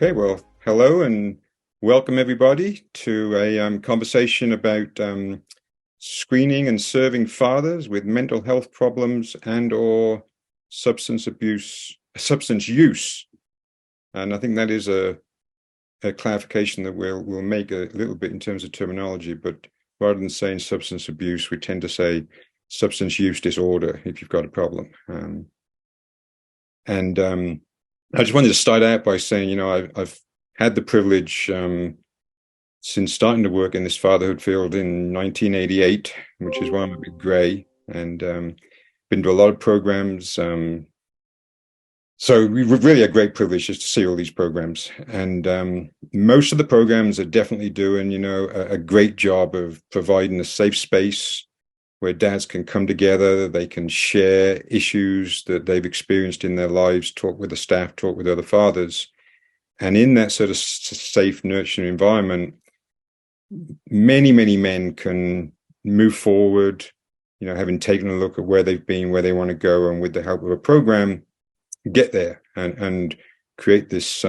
Okay, well, hello and welcome everybody to a conversation about screening and serving fathers with mental health problems and/or substance use. And I think that is a clarification that we'll make a little bit in terms of terminology, but rather than saying substance abuse, we tend to say substance use disorder if you've got a problem. I just wanted to start out by saying, I've had the privilege since starting to work in this fatherhood field in 1988, which is why I'm a bit grey, and been to a lot of programs. So really a great privilege just to see all these programs. And most of the programs are definitely doing, a great job of providing a safe space where dads can come together, they can share issues that they've experienced in their lives, talk with the staff, talk with other fathers. And in that sort of safe, nurturing environment, many, many men can move forward, having taken a look at where they've been, where they want to go, and with the help of a program, get there and create this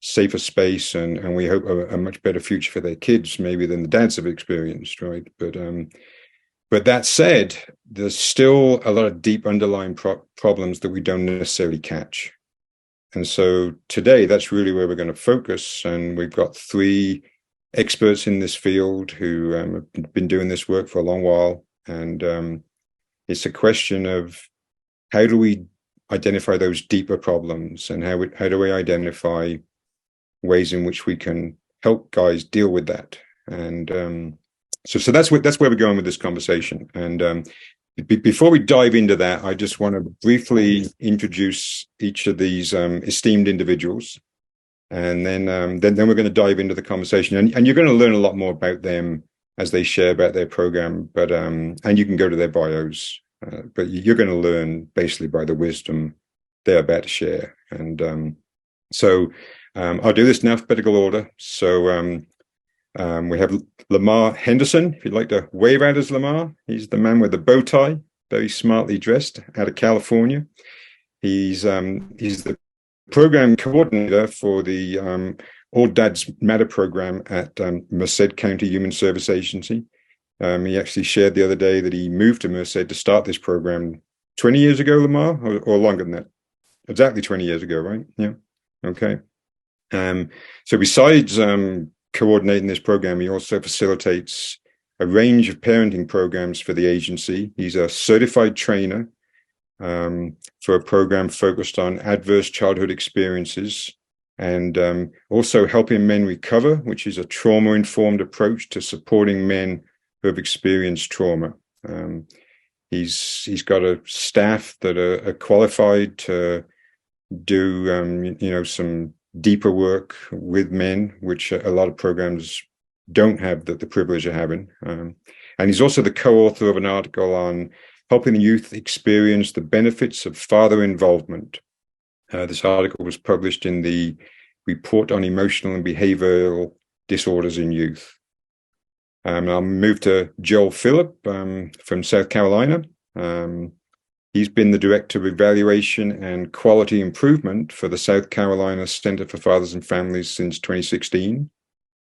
safer space and we hope a much better future for their kids, maybe than the dads have experienced, right? But that said, there's still a lot of deep underlying problems that we don't necessarily catch. And so today, that's really where we're going to focus. And we've got 3 experts in this field who have been doing this work for a long while. And it's a question of how do we identify those deeper problems, and how do we identify ways in which we can help guys deal with that. And so that's where we're going with this conversation. And before we dive into that, I just want to briefly introduce each of these esteemed individuals, and then we're going to dive into the conversation. And you're going to learn a lot more about them as they share about their program. But and you can go to their bios, but you're going to learn basically by the wisdom they're about to share. And so I'll do this in alphabetical order. So we have Lamar Henderson. If you'd like to wave at us, Lamar. He's the man with the bow tie, very smartly dressed, out of California. He's the program coordinator for the All Dads Matter program at Merced County Human Service Agency. He actually shared the other day that he moved to Merced to start this program 20 years ago, Lamar, or longer than that. Exactly 20 years ago, right? Yeah. Okay. So besides coordinating this program, he also facilitates a range of parenting programs for the agency. He's a certified trainer for a program focused on adverse childhood experiences and also helping men recover, which is a trauma-informed approach to supporting men who have experienced trauma. He's got a staff that are qualified to do some deeper work with men, which a lot of programs don't have the privilege of having. And he's also the co-author of an article on helping the youth experience the benefits of father involvement. This article was published in the Report on Emotional and Behavioral Disorders in Youth. I'll move to Joel Phillip from South Carolina. He's been the Director of Evaluation and Quality Improvement for the South Carolina Center for Fathers and Families since 2016,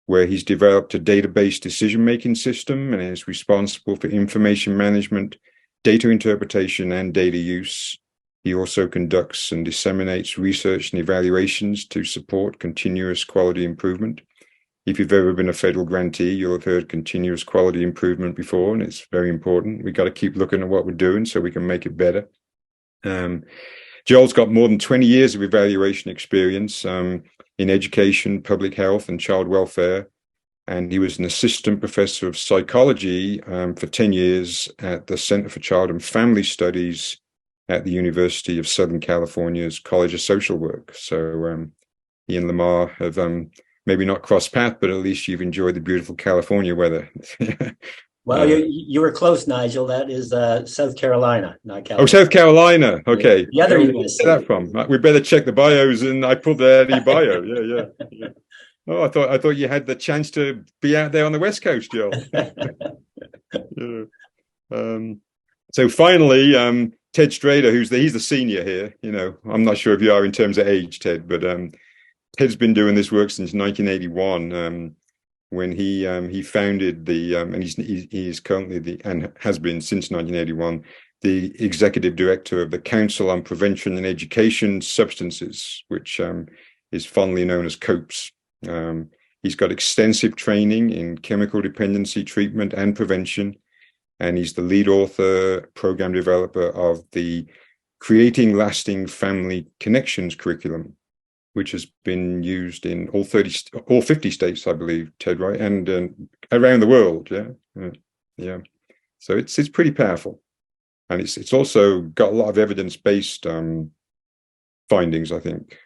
where he's developed a database decision-making system and is responsible for information management, data interpretation, and data use. He also conducts and disseminates research and evaluations to support continuous quality improvement. If you've ever been a federal grantee, you'll have heard continuous quality improvement before, and it's very important. We've got to keep looking at what we're doing so we can make it better. Joel's got more than 20 years of evaluation experience in education, public health, and child welfare. And he was an assistant professor of psychology for 10 years at the Center for Child and Family Studies at the University of Southern California's College of Social Work. So he and Lamar have maybe not crossed paths, but at least you've enjoyed the beautiful California weather. Well, you were close, Nigel. That is South Carolina, not California. Oh, South Carolina. Okay. The other Where did that from? We better check the bios, and I pulled the Eddie bio. Yeah. Oh, I thought you had the chance to be out there on the West Coast, Joel. Yeah. So finally, Ted Strader, he's the senior here. I'm not sure if you are in terms of age, Ted, but Ted's been doing this work since 1981, when he founded and he's currently and has been since 1981 the executive director of the Council on Prevention and Education Substances, which is fondly known as COPES. He's got extensive training in chemical dependency treatment and prevention, and he's the lead author, program developer of the Creating Lasting Family Connections curriculum, which has been used in all 50 states, I believe, Ted, right? And around the world, yeah. So it's pretty powerful. And it's also got a lot of evidence-based findings, I think.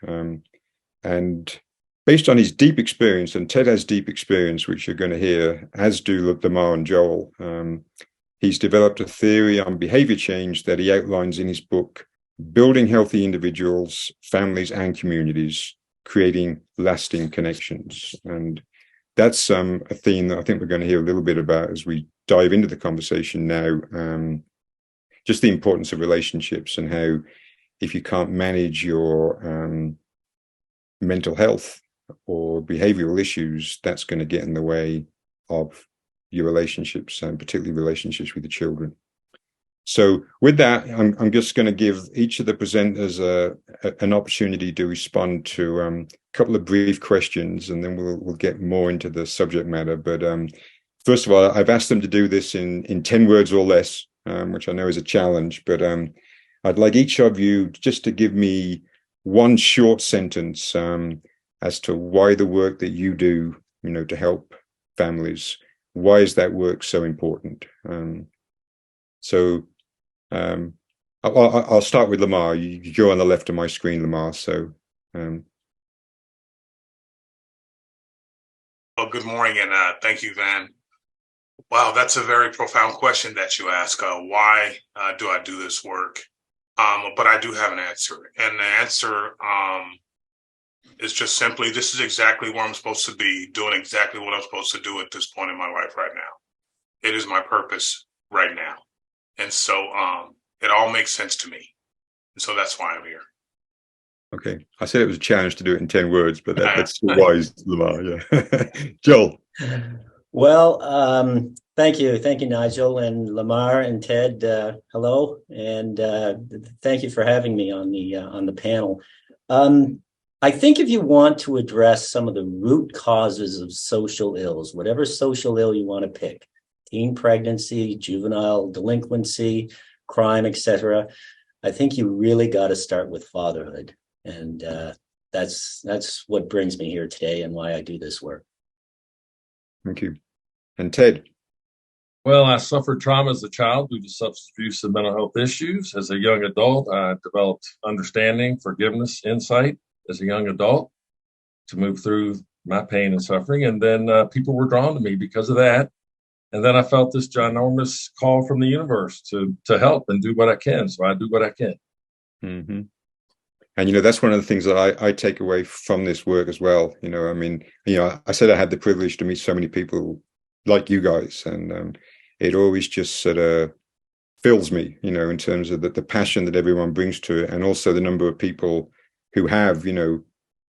And based on his deep experience, and Ted has deep experience, which you're going to hear, as do Lamar and Joel, he's developed a theory on behavior change that he outlines in his book, Building Healthy Individuals, Families, and Communities, Creating Lasting Connections. And that's a theme that I think we're going to hear a little bit about as we dive into the conversation now. Just the importance of relationships and how if you can't manage your mental health or behavioral issues, that's going to get in the way of your relationships, and particularly relationships with the children. So with that, I'm just going to give each of the presenters an opportunity to respond to a couple of brief questions, and then we'll get more into the subject matter. But first of all, I've asked them to do this in 10 words or less, which I know is a challenge, but I'd like each of you just to give me one short sentence as to why the work that you do, to help families, why is that work so important? I'll start with Lamar. You go on the left of my screen, Lamar. So, well, good morning, and thank you, Van. Wow, that's a very profound question that you ask. Why do I do this work? But I do have an answer, and the answer is just simply, this is exactly where I'm supposed to be, doing exactly what I'm supposed to do at this point in my life right now. It is my purpose right now. And so it all makes sense to me. And so that's why I'm here. Okay. I said it was a challenge to do it in 10 words, but that's wise, Lamar. Yeah. Joel. Well, thank you. Thank you, Nigel and Lamar and Ted. Hello. And thank you for having me on the panel. I think if you want to address some of the root causes of social ills, whatever social ill you want to pick, teen pregnancy, juvenile delinquency, crime, etc., I think you really got to start with fatherhood. And that's what brings me here today and why I do this work. Thank you. And Ted? Well, I suffered trauma as a child due to substance abuse and mental health issues. As a young adult, I developed understanding, forgiveness, insight as a young adult to move through my pain and suffering. And then people were drawn to me because of that. And then I felt this ginormous call from the universe to help and do what I can. So I do what I can. Mm-hmm. And, that's one of the things that I take away from this work as well. I said I had the privilege to meet so many people like you guys, and it always just sort of fills me, in terms of the passion that everyone brings to it, and also the number of people who have,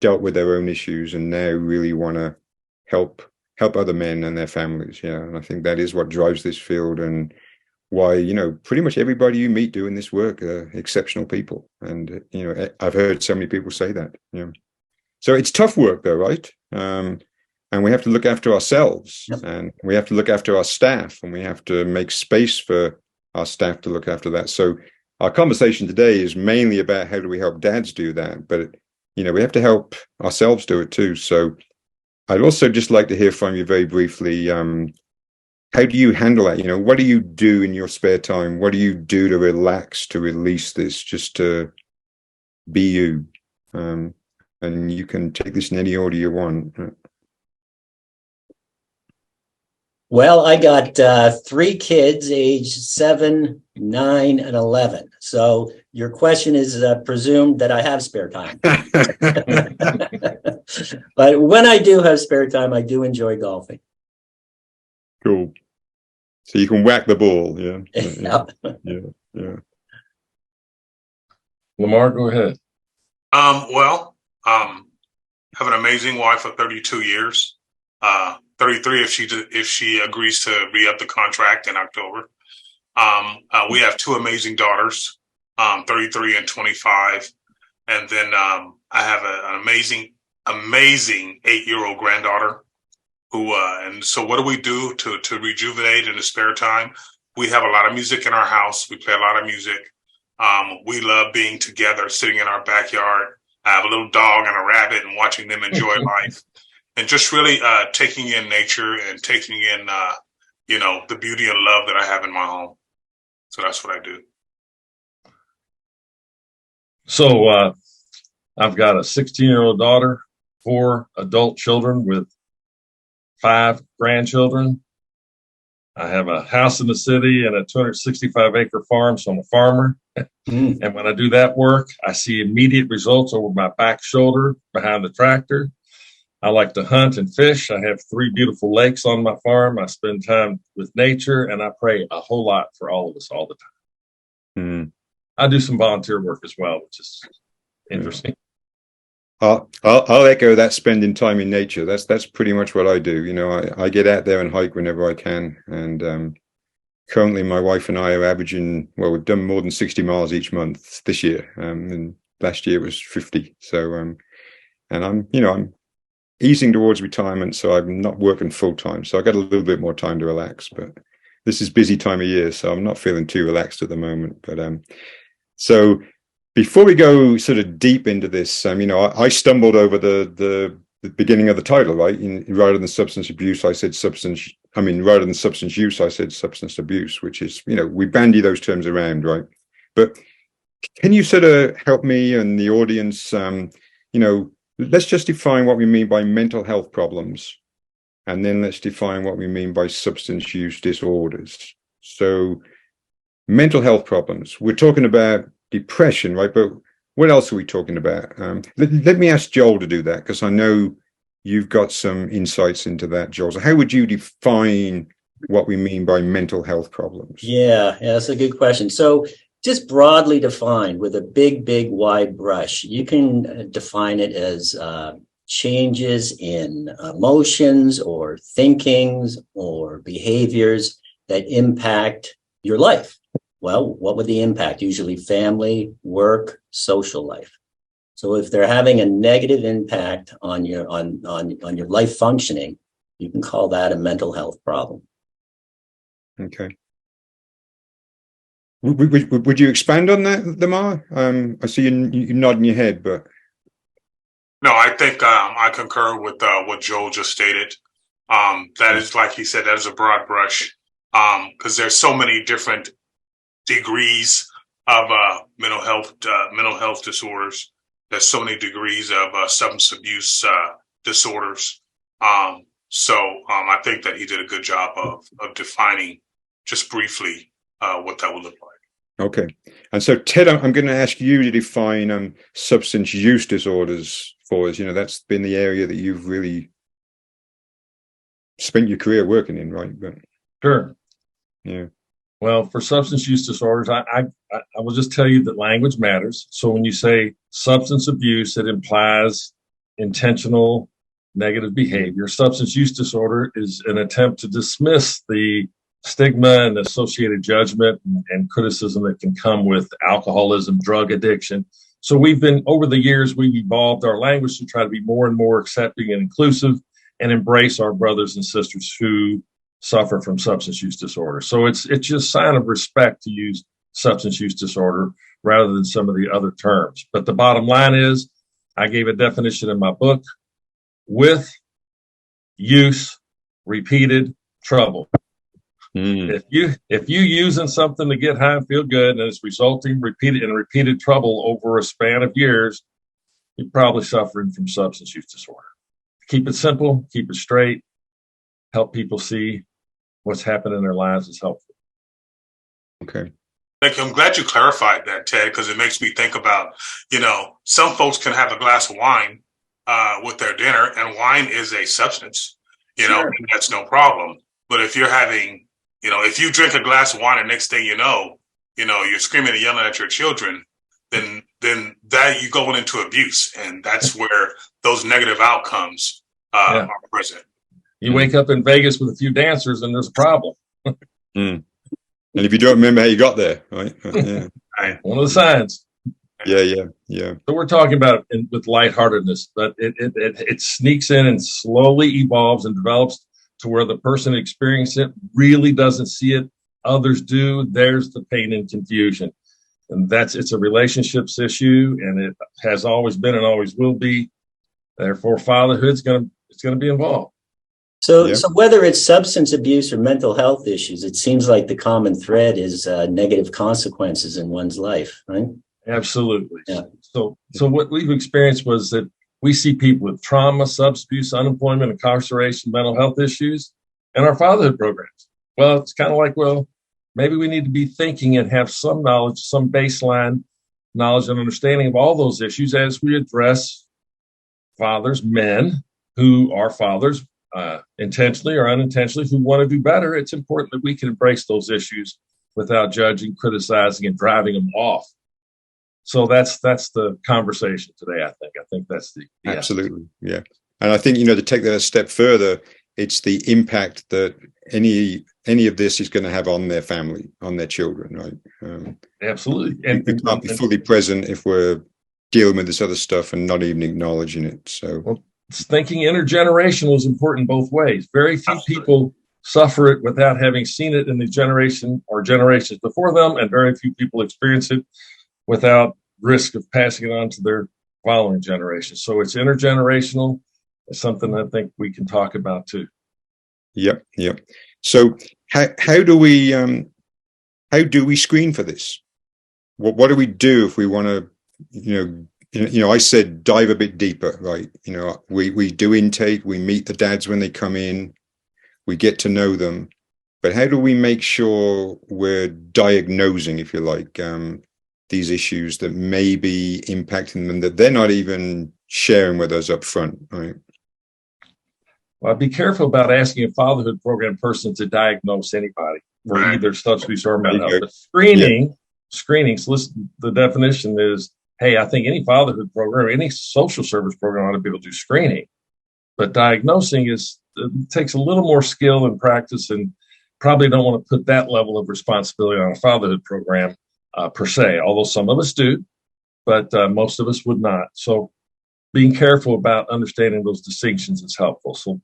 dealt with their own issues and now really want to help other men and their families. Yeah. And I think that is what drives this field, and why, pretty much everybody you meet doing this work are exceptional people. And, I've heard so many people say that. So it's tough work though, right? And we have to look after ourselves. Yep. And we have to look after our staff, and we have to make space for our staff to look after that. So our conversation today is mainly about how do we help dads do that, but we have to help ourselves do it too. So I'd also just like to hear from you very briefly. How do you handle that? What do you do in your spare time? What do you do to relax, to release this, just to be you? And you can take this in any order you want. Well, I got 3 kids, aged 7, 9, and 11. So your question is presumed that I have spare time. But when I do have spare time, I do enjoy golfing. Cool. So you can whack the ball, yeah. Yeah. Lamar, go ahead. have an amazing wife of 32 years, 33 if she agrees to re-up the contract in October. We have two amazing daughters, 33 and 25. And then I have an amazing 8-year-old granddaughter who, and so what do we do to rejuvenate in the spare time? We have a lot of music in our house. We play a lot of music. We love being together, sitting in our backyard. I have a little dog and a rabbit and watching them enjoy life and just really taking in nature and taking in, the beauty and love that I have in my home. So that's what I do. So I've got a 16-year-old daughter, 4 adult children with 5 grandchildren. I have a house in the city and a 265-acre farm, so I'm a farmer. And when I do that work, I see immediate results over my back shoulder behind the tractor. I like to hunt and fish. I have 3 beautiful lakes on my farm. I spend time with nature, and I pray a whole lot for all of us all the time. I do some volunteer work as well, which is interesting. I'll echo that, spending time in nature. That's pretty much what I do. I get out there and hike whenever I can. And currently my wife and I are averaging, we've done more than 60 miles each month this year. And last year was 50. So, and I'm easing towards retirement, so I'm not working full time. So I got a little bit more time to relax, but this is busy time of year, so I'm not feeling too relaxed at the moment. But so before we go sort of deep into this, I stumbled over the beginning of the title, right? Rather than substance abuse, I said rather than substance use, I said substance abuse, which is, we bandy those terms around, right? But can you sort of help me and the audience, let's just define what we mean by mental health problems, and then let's define what we mean by substance use disorders. So mental health problems, we're talking about depression, right? But what else are we talking about? Let me ask Joel to do that, because I know you've got some insights into that, Joel. So how would you define what we mean by mental health problems? Yeah, that's a good question. So just broadly defined with a big, wide brush, you can define it as changes in emotions or thinkings or behaviors that impact your life. Well, what would the impact? Usually family, work, social life. So if they're having a negative impact on your life functioning, you can call that a mental health problem. Okay. Would you expand on that, Lamar? I see you nodding your head, but no, I think I concur with what Joel just stated. That is, like he said, that is a broad brush, because there's so many different degrees of mental health disorders. There's so many degrees of substance abuse disorders. So I think that he did a good job of defining just briefly what that would look like. Okay. And so, Ted, I'm going to ask you to define substance use disorders for us. That's been the area that you've really spent your career working in, right? But Sure. Yeah. Well, for substance use disorders, I will just tell you that language matters. So when you say substance abuse, it implies intentional negative behavior. Substance use disorder is an attempt to dismiss the stigma and associated judgment and criticism that can come with alcoholism, drug addiction. So over the years, we've evolved our language to try to be more and more accepting and inclusive and embrace our brothers and sisters who suffer from substance use disorder. So it's just a sign of respect to use substance use disorder rather than some of the other terms. But the bottom line is, I gave a definition in my book: with use, repeated trouble. If you using something to get high and feel good, and it's resulting repeated trouble over a span of years, you're probably suffering from substance use disorder. Keep it simple, keep it straight, help people see what's happening in their lives is helpful. Okay. I'm glad you clarified that, Ted, because it makes me think about, some folks can have a glass of wine with their dinner, and wine is a substance, Sure. And that's no problem. But if you're having, if you drink a glass of wine and next thing you're screaming and yelling at your children, then then that you going into abuse, and that's where those negative outcomes are present. You wake up in Vegas with a few dancers, and there's a problem. And if you don't remember how you got there, right? One of the signs. Yeah. So we're talking about it with lightheartedness, but it sneaks in and slowly evolves and develops to where the person experiencing it really doesn't see it. Others do. There's the pain and confusion. And it's a relationships issue, and it has always been and always will be. Therefore, fatherhood's going to be involved. So whether it's substance abuse or mental health issues, it seems like the common thread is negative consequences in one's life, right? Absolutely. Yeah. So what we've experienced was that we see people with trauma, substance abuse, unemployment, incarceration, mental health issues in our fatherhood programs. Well, it's kind of like, maybe we need to be thinking and have some knowledge, some baseline knowledge and understanding of all those issues as we address fathers, men who are fathers, intentionally or unintentionally, who want to do better. It's important that we can embrace those issues without judging, criticizing, and driving them off. So that's the conversation today. I think that's the absolutely, yeah. And I think, to take that a step further, it's the impact that any of this is going to have on their family, on their children, right? Absolutely. And we can't be fully present if we're dealing with this other stuff and not even acknowledging it. So thinking intergenerational is important both ways. Very few people suffer it without having seen it in the generation or generations before them, and very few people experience it without risk of passing it on to their following generation. So it's intergenerational. It's something I think we can talk about too. Yep. So how do we screen for this? What do we do if we want to, I said dive a bit deeper, right? We do intake, we meet the dads when they come in, we get to know them, but how do we make sure we're diagnosing, if you like, these issues that may be impacting them that they're not even sharing with us up front, right? Well, be careful about asking a fatherhood program person to diagnose anybody for either substance abuse or mental health. But screening, so listen, the definition is, hey, I think any fatherhood program, any social service program ought to be able to do screening. But diagnosing takes a little more skill and practice, and probably don't want to put that level of responsibility on a fatherhood program per se, although some of us do, but most of us would not. So being careful about understanding those distinctions is helpful. So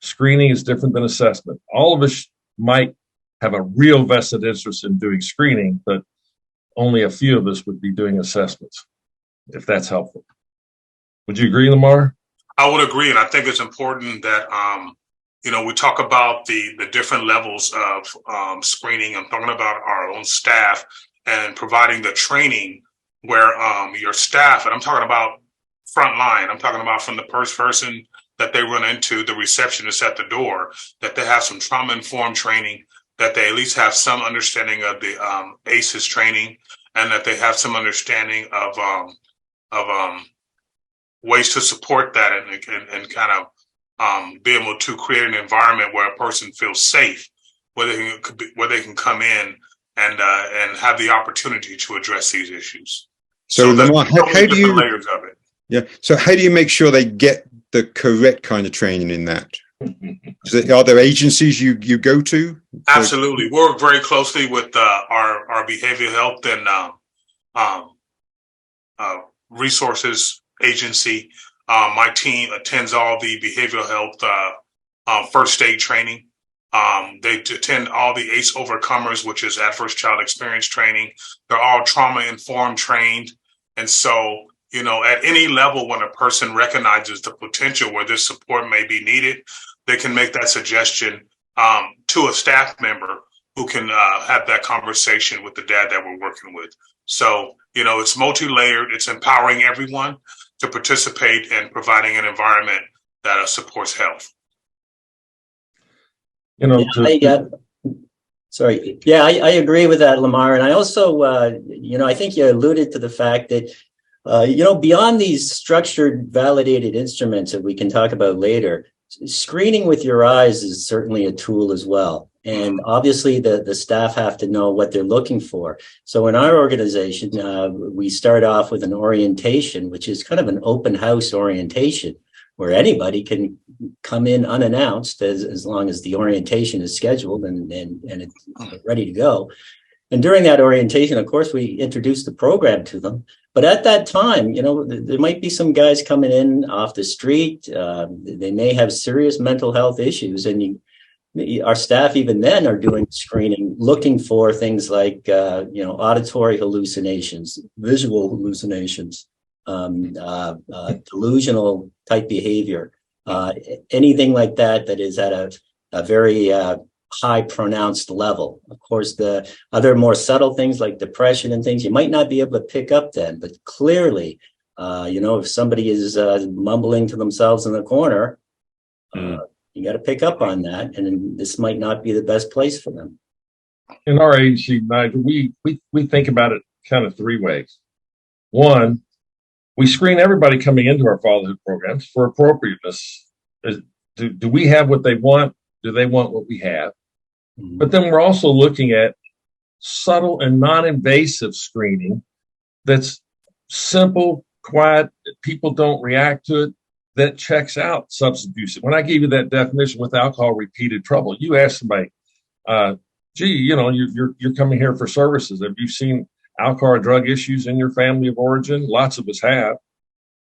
screening is different than assessment. All of us might have a real vested interest in doing screening, but only a few of us would be doing assessments, if that's helpful. Would you agree, Lamar? I would agree, and I think it's important that we talk about the different levels of screening. I'm talking about our own staff and providing the training where your staff, and I'm talking about front line, I'm talking about from the first person that they run into, the receptionist at the door, that they have some trauma-informed training, that they at least have some understanding of the ACEs training, and that they have some understanding of ways to support that and kind of be able to create an environment where a person feels safe, where they can come in and have the opportunity to address these issues. So Lamar, how do you layers of it? Yeah. So how do you make sure they get the correct kind of training in that? Are there agencies you go to? Absolutely. We work very closely with our behavioral health and resources agency. My team attends all the behavioral health first aid training. They attend all the ACE overcomers, which is adverse child experience training. They're all trauma-informed trained. And so, at any level, when a person recognizes the potential where this support may be needed, they can make that suggestion to a staff member who can have that conversation with the dad that we're working with. So, it's multi-layered. It's empowering everyone to participate in providing an environment that supports health. Sorry. Yeah, I agree with that, Lamar. And I also, I think you alluded to the fact that, beyond these structured, validated instruments that we can talk about later, screening with your eyes is certainly a tool as well. And obviously the staff have to know what they're looking for. So in our organization, we start off with an orientation, which is kind of an open house orientation where anybody can come in unannounced as long as the orientation is scheduled and it's ready to go. And during that orientation, of course, we introduce the program to them. But at that time, there might be some guys coming in off the street. They may have serious mental health issues. And our staff, even then, are doing screening, looking for things like, auditory hallucinations, visual hallucinations, delusional type behavior, anything like that is at a very high pronounced level. Of course, the other more subtle things like depression and things you might not be able to pick up then, but clearly, if somebody is mumbling to themselves in the corner, you got to pick up on that, and this might not be the best place for them. In our agency, Nigel, we think about it kind of three ways. One, we screen everybody coming into our fatherhood programs for appropriateness. Do we have what they want? Do they want what we have? But then we're also looking at subtle and non-invasive screening that's simple, quiet, people don't react to it, that checks out substance abuse. When I gave you that definition with alcohol repeated trouble, you ask somebody, you're coming here for services. Have you seen alcohol or drug issues in your family of origin? Lots of us have.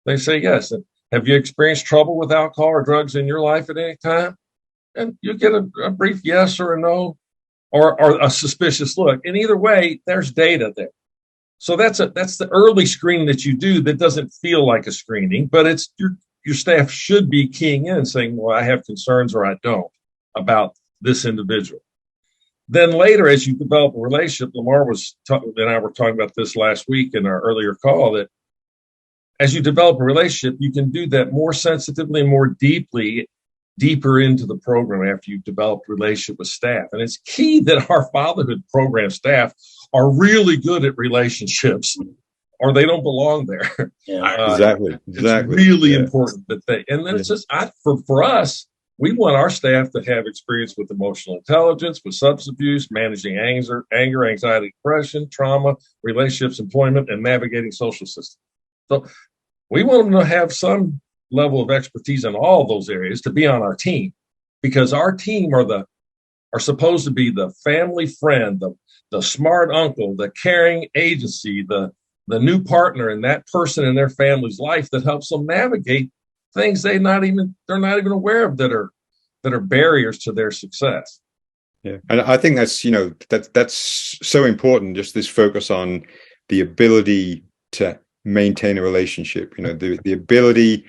They say yes. And have you experienced trouble with alcohol or drugs in your life at any time? And you get a brief yes or a no or a suspicious look. And either way, there's data there. So that's the early screening that you do that doesn't feel like a screening, but it's your staff should be keying in and saying, well, I have concerns or I don't about this individual. Then later, as you develop a relationship, Lamar and I were talking about this last week in our earlier call, that as you develop a relationship, you can do that more sensitively and more deeper into the program after you've developed a relationship with staff. And it's key that our fatherhood program staff are really good at relationships or they don't belong there. Yeah, exactly. It's really important that it's just, for us, we want our staff to have experience with emotional intelligence, with substance abuse, managing anger, anxiety, depression, trauma, relationships, employment, and navigating social systems. So we want them to have some level of expertise in all those areas to be on our team, because our team are supposed to be the family friend, the smart uncle, the caring agency, the new partner in that person in their family's life that helps them navigate things they're not even aware of that are barriers to their success. Yeah, and I think that's that's so important. Just this focus on the ability to maintain a relationship. The ability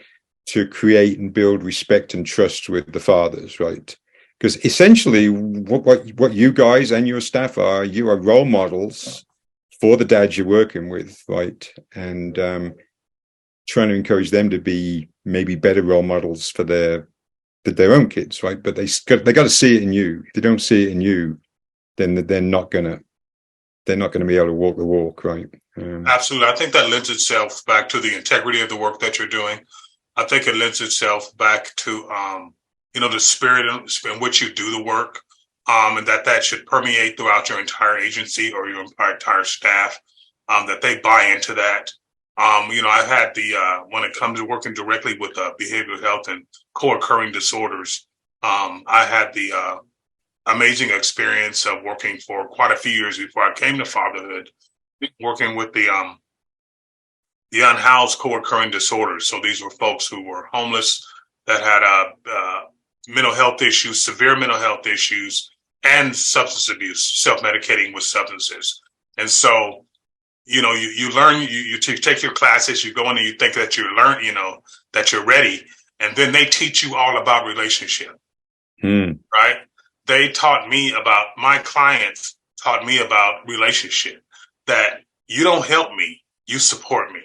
to create and build respect and trust with the fathers, right? Because essentially, what you guys and your staff are, you are role models for the dads you're working with, right? And trying to encourage them to be maybe better role models for their own kids, right? But they got to see it in you. If they don't see it in you, then they're not gonna be able to walk the walk, right? Absolutely. I think that lends itself back to the integrity of the work that you're doing. I think it lends itself back to the spirit in which you do the work, and that should permeate throughout your entire agency or your entire staff. That they buy into that. I've had when it comes to working directly with behavioral health and co-occurring disorders, I had the amazing experience of working for quite a few years before I came to fatherhood, working with the unhoused co-occurring disorders. So these were folks who were homeless that had mental health issues, severe mental health issues, and substance abuse, self-medicating with substances. And so you learn, you take your classes, you go in and you think that you learn, that you're ready. And then they teach you all about relationship, right? My clients taught me about relationship, that you don't help me, you support me,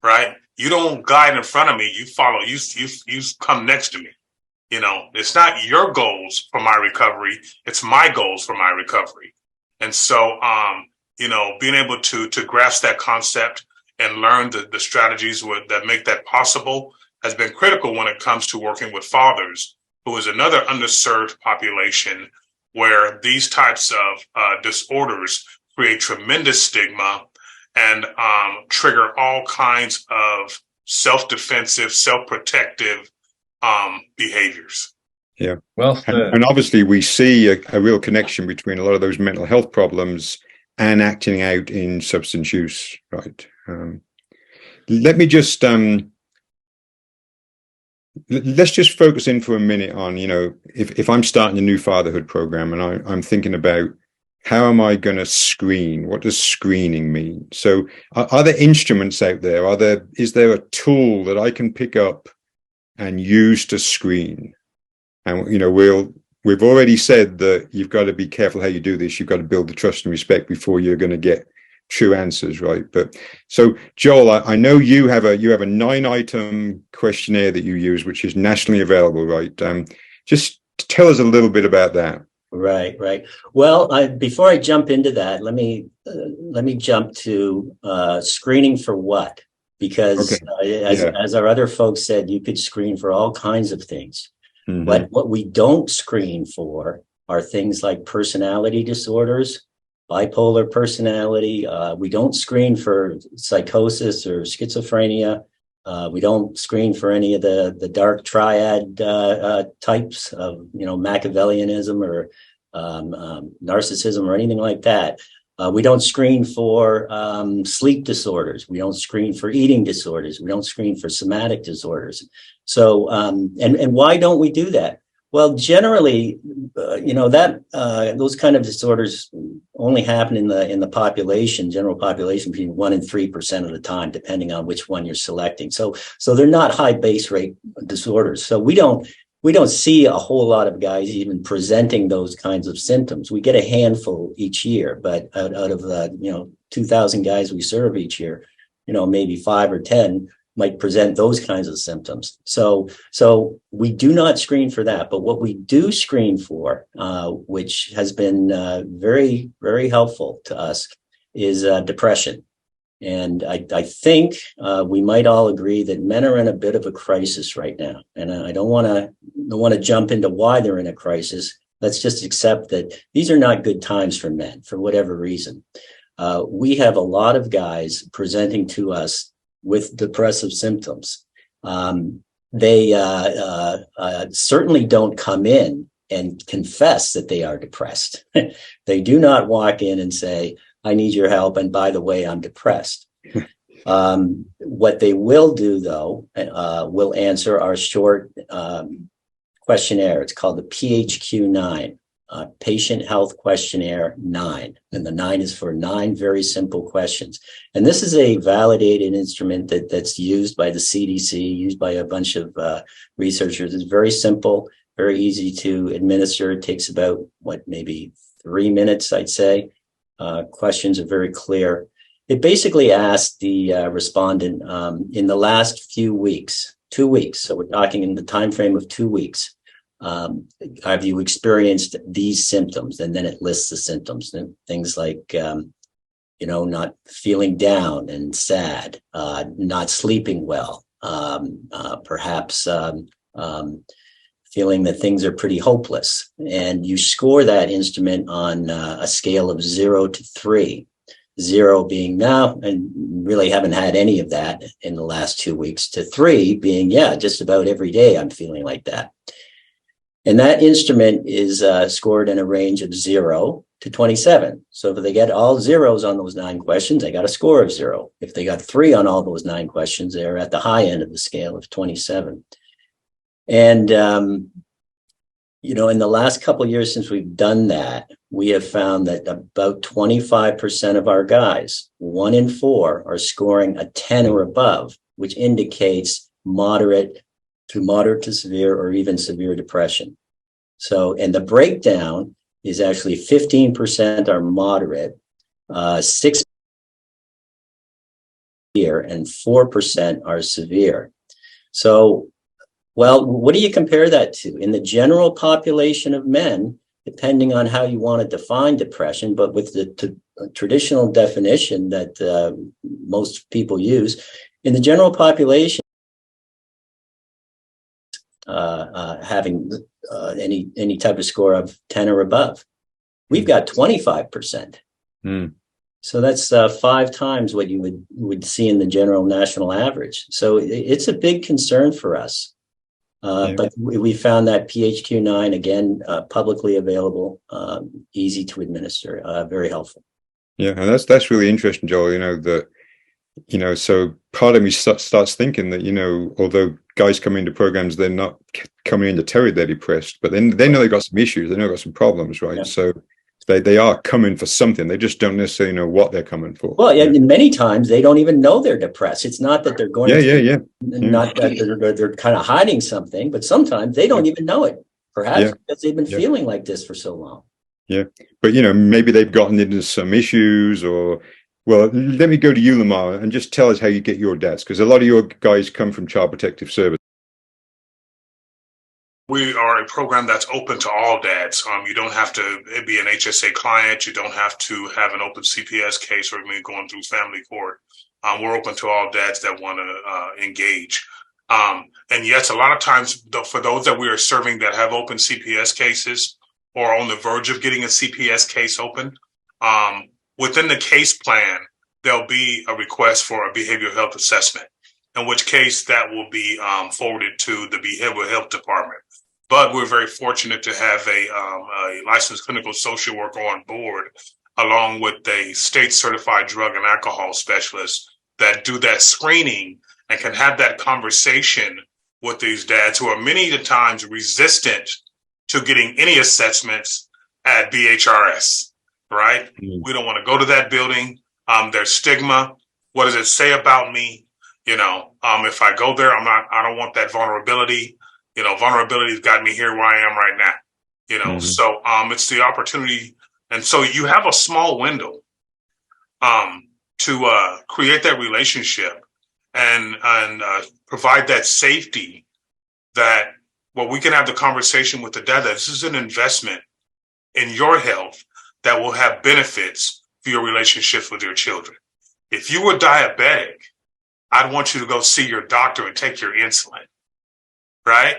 right? You don't guide in front of me, you follow, you come next to me. It's not your goals for my recovery, it's my goals for my recovery. And so, being able to grasp that concept and learn the strategies that make that possible has been critical when it comes to working with fathers, who is another underserved population where these types of disorders create tremendous stigma and trigger all kinds of self-defensive, self-protective behaviors. Yeah. Well, and obviously we see a real connection between a lot of those mental health problems and acting out in substance use, right? Let me just let's just focus in for a minute on, if I'm starting a new fatherhood program and I'm thinking about how am I going to screen? What does screening mean? So are there instruments out there? Is there a tool that I can pick up and use to screen? And, we've already said that you've got to be careful how you do this. You've got to build the trust and respect before you're going to get true answers, right? But so, Joel, I know you have a 9-item questionnaire that you use, which is nationally available, right? Just tell us a little bit about that. Right. Well, before I jump into that, let me jump to screening for what? Because as our other folks said, you could screen for all kinds of things. Mm-hmm. But what we don't screen for are things like personality disorders, bipolar personality. We don't screen for psychosis or schizophrenia. We don't screen for any of the dark triad types of, Machiavellianism or narcissism or anything like that. We don't screen for sleep disorders. We don't screen for eating disorders. We don't screen for somatic disorders. So, and why don't we do that? Well, generally, those kind of disorders only happen in the population, general population, between 1% and 3% of the time, depending on which one you're selecting. So they're not high base rate disorders. So we don't see a whole lot of guys even presenting those kinds of symptoms. We get a handful each year, but out of 2,000 guys we serve each year, maybe 5 or 10 might present those kinds of symptoms. So we do not screen for that. But what we do screen for, which has been very, very helpful to us, is depression. And I think we might all agree that men are in a bit of a crisis right now. And I don't want to jump into why they're in a crisis. Let's just accept that these are not good times for men for whatever reason. We have a lot of guys presenting to us with depressive symptoms. They certainly don't come in and confess that they are depressed. They do not walk in and say, I need your help, and by the way, I'm depressed. What they will do, though, will answer our short questionnaire. It's called the PHQ-9, Patient Health Questionnaire 9. And the 9 is for 9 very simple questions. And this is a validated instrument that's used by the CDC, used by a bunch of researchers. It's very simple, very easy to administer. It takes about, maybe 3 minutes, I'd say. Questions are very clear. It basically asked the respondent in the last few weeks, 2 weeks. So we're talking in the time frame of 2 weeks. Have you experienced these symptoms? And then it lists the symptoms, and things like, not feeling down and sad, not sleeping well, perhaps feeling that things are pretty hopeless. And you score that instrument on a scale of 0 to 3. 0 being no, and really haven't had any of that in the last 2 weeks, to 3 being, just about every day I'm feeling like that. And that instrument is scored in a range of 0 to 27. So if they get all zeros on those 9 questions, they got a score of 0. If they got 3 on all those 9 questions, they're at the high end of the scale of 27. And, in the last couple of years since we've done that, we have found that about 25% of our guys, 1 in 4, are scoring a 10 or above, which indicates moderate to severe or even severe depression. So, and the breakdown is actually 15% are moderate, 6% severe, and 4% are severe. So, well, what do you compare that to? In the general population of men, depending on how you want to define depression, but with the traditional definition that most people use, in the general population, having any type of score of 10 or above. We've got 25%. Mm. So that's 5 times what you would see in the general national average. So it's a big concern for us. But we found that PHQ-9, again, publicly available, easy to administer, very helpful. Yeah, and that's really interesting, Joel. So part of me starts thinking that, although guys come into programs, they're not coming in to tell you they're depressed, but then they know they've got some issues, they know they've got some problems, right? Yeah. So they are coming for something. They just don't necessarily know what they're coming for. Well, yeah, many times they don't even know they're depressed. It's not that they're going not that they're kind of hiding something, but sometimes they don't even know it, perhaps because they've been feeling like this for so long. Yeah, but maybe they've gotten into some issues or... Well, let me go to you, Lamar, and just tell us how you get your dads, because a lot of your guys come from Child Protective Service. We are a program that's open to all dads. You don't have to be an HSA client. You don't have to have an open CPS case or even going through family court. We're open to all dads that want to engage. And yes, a lot of times for those that we are serving that have open CPS cases or on the verge of getting a CPS case open, within the case plan, there'll be a request for a behavioral health assessment, in which case that will be forwarded to the behavioral health department. But we're very fortunate to have a licensed clinical social worker on board, along with a state certified drug and alcohol specialist that do that screening and can have that conversation with these dads who are many times resistant to getting any assessments at BHRS, right? Mm. We don't want to go to that building. There's stigma. What does it say about me? If I go there, I don't want that vulnerability. Vulnerability's got me here where I am right now. So it's the opportunity. And so you have a small window to create that relationship and provide that safety that, we can have the conversation with the dad that this is an investment in your health that will have benefits for your relationships with your children. If you were diabetic, I'd want you to go see your doctor and take your insulin, right?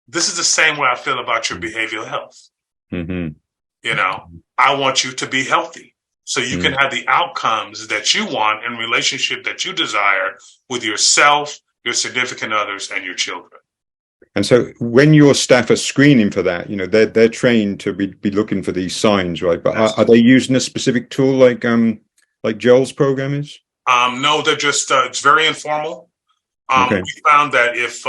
This is the same way I feel about your behavioral health. Mm-hmm. I want you to be healthy so you can have the outcomes that you want in relationship that you desire with yourself, your significant others, and your children. And so when your staff are screening for that, they're trained to be looking for these signs, right? But are they using a specific tool like Joel's program is? No, they're just, it's very informal. Okay. We found that if,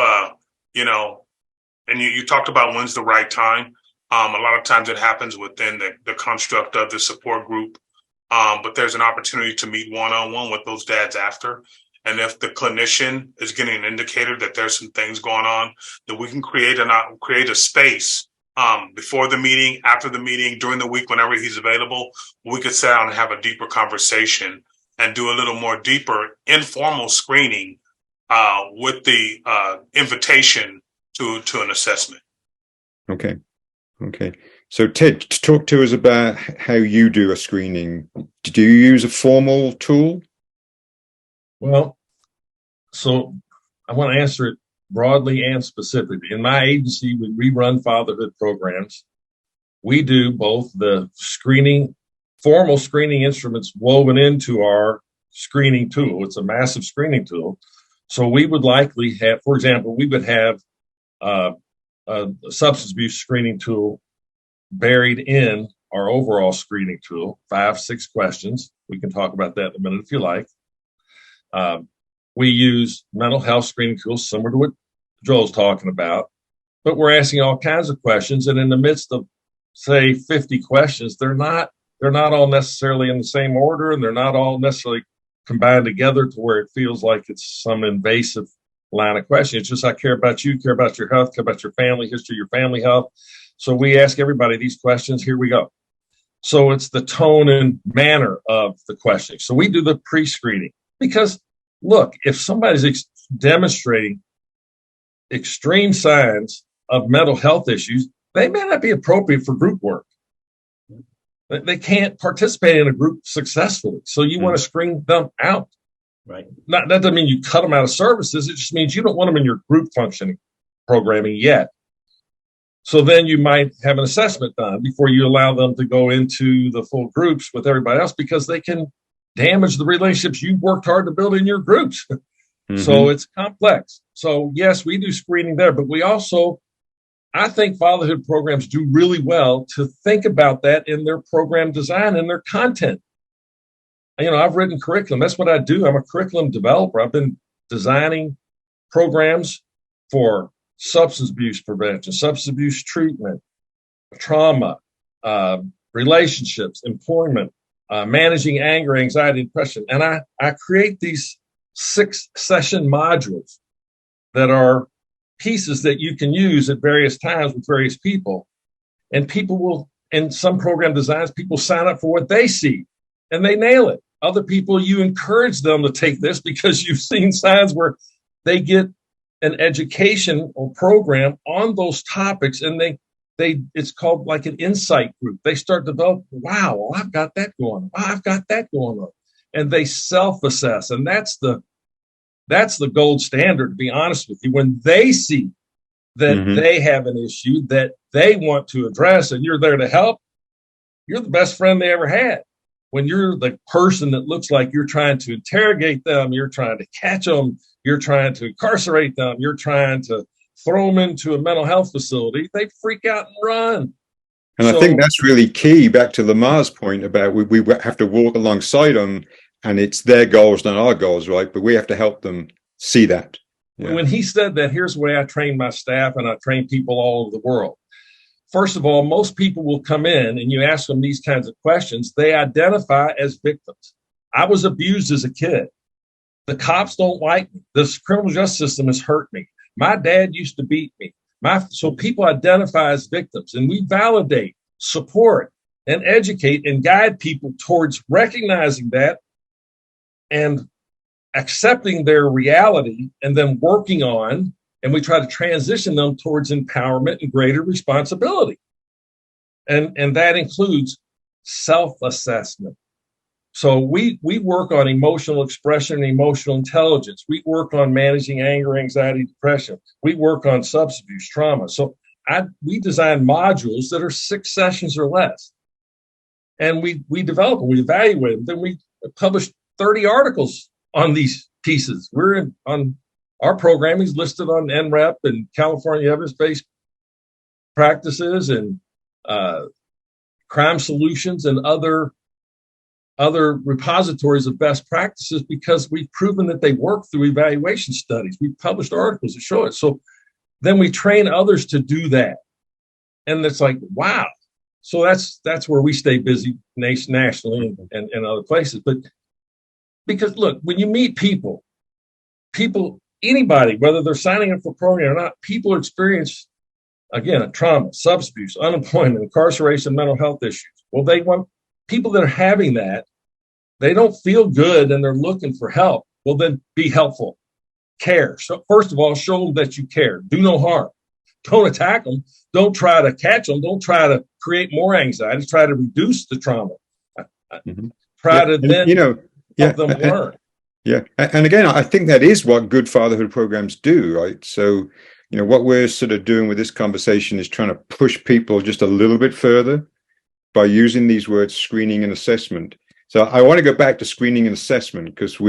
and you talked about when's the right time. A lot of times it happens within the construct of the support group. But there's an opportunity to meet one-on-one with those dads after. And if the clinician is getting an indicator that there's some things going on, that we can create a space before the meeting, after the meeting, during the week, whenever he's available, we could sit down and have a deeper conversation and do a little more deeper informal screening with the invitation to an assessment. Okay. So Ted, talk to us about how you do a screening. Do you use a formal tool? Well, so I want to answer it broadly and specifically. In my agency, we run fatherhood programs. We do both the formal screening instruments woven into our screening tool. It's a massive screening tool. So we would likely have, for example, we would have a substance abuse screening tool buried in our overall screening tool, 5-6 questions. We can talk about that in a minute if you like. We use mental health screening tools similar to what Joel's talking about, but we're asking all kinds of questions. And in the midst of, say, 50 questions, they're not all necessarily in the same order, and they're not all necessarily combined together to where it feels like it's some invasive line of question. It's just, I care about you, care about your health, care about your family history, your family health. So we ask everybody these questions. Here we go. So it's the tone and manner of the questioning. So we do the pre-screening because, look, if somebody's demonstrating extreme signs of mental health issues, they may not be appropriate for group work. They can't participate in a group successfully. So you want to screen them out. Right. That doesn't mean you cut them out of services. It just means you don't want them in your group functioning programming yet. So then you might have an assessment done before you allow them to go into the full groups with everybody else, because they can damage the relationships you've worked hard to build in your groups. Mm-hmm. So it's complex. So yes, we do screening there, but we also, I think fatherhood programs do really well to think about that in their program design and their content. You know, I've written curriculum. That's what I do. I'm a curriculum developer. I've been designing programs for substance abuse prevention, substance abuse treatment, trauma, relationships, employment, managing anger, anxiety, depression. And I create these 6-session modules that are pieces that you can use at various times with various people. And people will, in some program designs, people sign up for what they see and they nail it. Other people, you encourage them to take this because you've seen signs where they get an education or program on those topics, and they it's called like an insight group. They start to develop, wow, well, I've got that going on. Wow, I've got that going on. And they self-assess. And that's the gold standard, to be honest with you. When they see that they have an issue that they want to address and you're there to help, you're the best friend they ever had. When you're the person that looks like you're trying to interrogate them, you're trying to catch them, you're trying to incarcerate them, you're trying to throw them into a mental health facility, they freak out and run. And I think that's really key, back to Lamar's point about we have to walk alongside them, and it's their goals, not our goals, right? But we have to help them see that. Yeah. When he said that, here's the way I train my staff, and I train people all over the world. First of all, most people will come in and you ask them these kinds of questions. They identify as victims. I was abused as a kid. The cops don't like me. The criminal justice system has hurt me. My dad used to beat me. So people identify as victims, and we validate, support, and educate and guide people towards recognizing that and accepting their reality, and then working on, and we try to transition them towards empowerment and greater responsibility. And that includes self-assessment. So we work on emotional expression and emotional intelligence. We work on managing anger, anxiety, depression. We work on substance abuse, trauma. So we design modules that are 6 sessions or less. And we develop them, we evaluate them. Then we publish 30 articles on these pieces. On our programming is listed on NREP and California evidence-based practices and crime solutions and other repositories of best practices, because we've proven that they work through evaluation studies. We've published articles that show it. So then we train others to do that. And it's like, wow. So that's where we stay busy nationally and other places. But because look, when you meet people, anybody, whether they're signing up for a program or not, people experience, again, trauma, substance abuse, unemployment, incarceration, mental health issues. Well, they want people that are having that, they don't feel good and they're looking for help. Well, then be helpful. Care. So first of all, show them that you care. Do no harm. Don't attack them. Don't try to catch them. Don't try to create more anxiety. Try to reduce the trauma. Try to then help them learn. Yeah. And again, I think that is what good fatherhood programs do, right? So, what we're sort of doing with this conversation is trying to push people just a little bit further by using these words, screening and assessment. So I want to go back to screening and assessment, because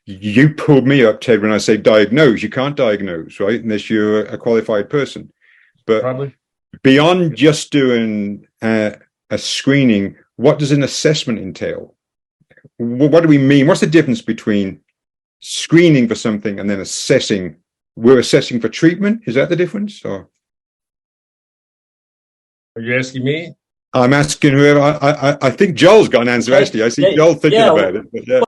you pulled me up, Ted, when I say diagnose. You can't diagnose, right? Unless you're a qualified person. But probably beyond just doing a screening, what does an assessment entail? What do we mean? What's the difference between screening for something and then assessing? We're assessing for treatment. Is that the difference? Or are you asking me? I'm asking whoever. I think Joel's got an answer. Actually, I see Joel thinking about it. But yeah.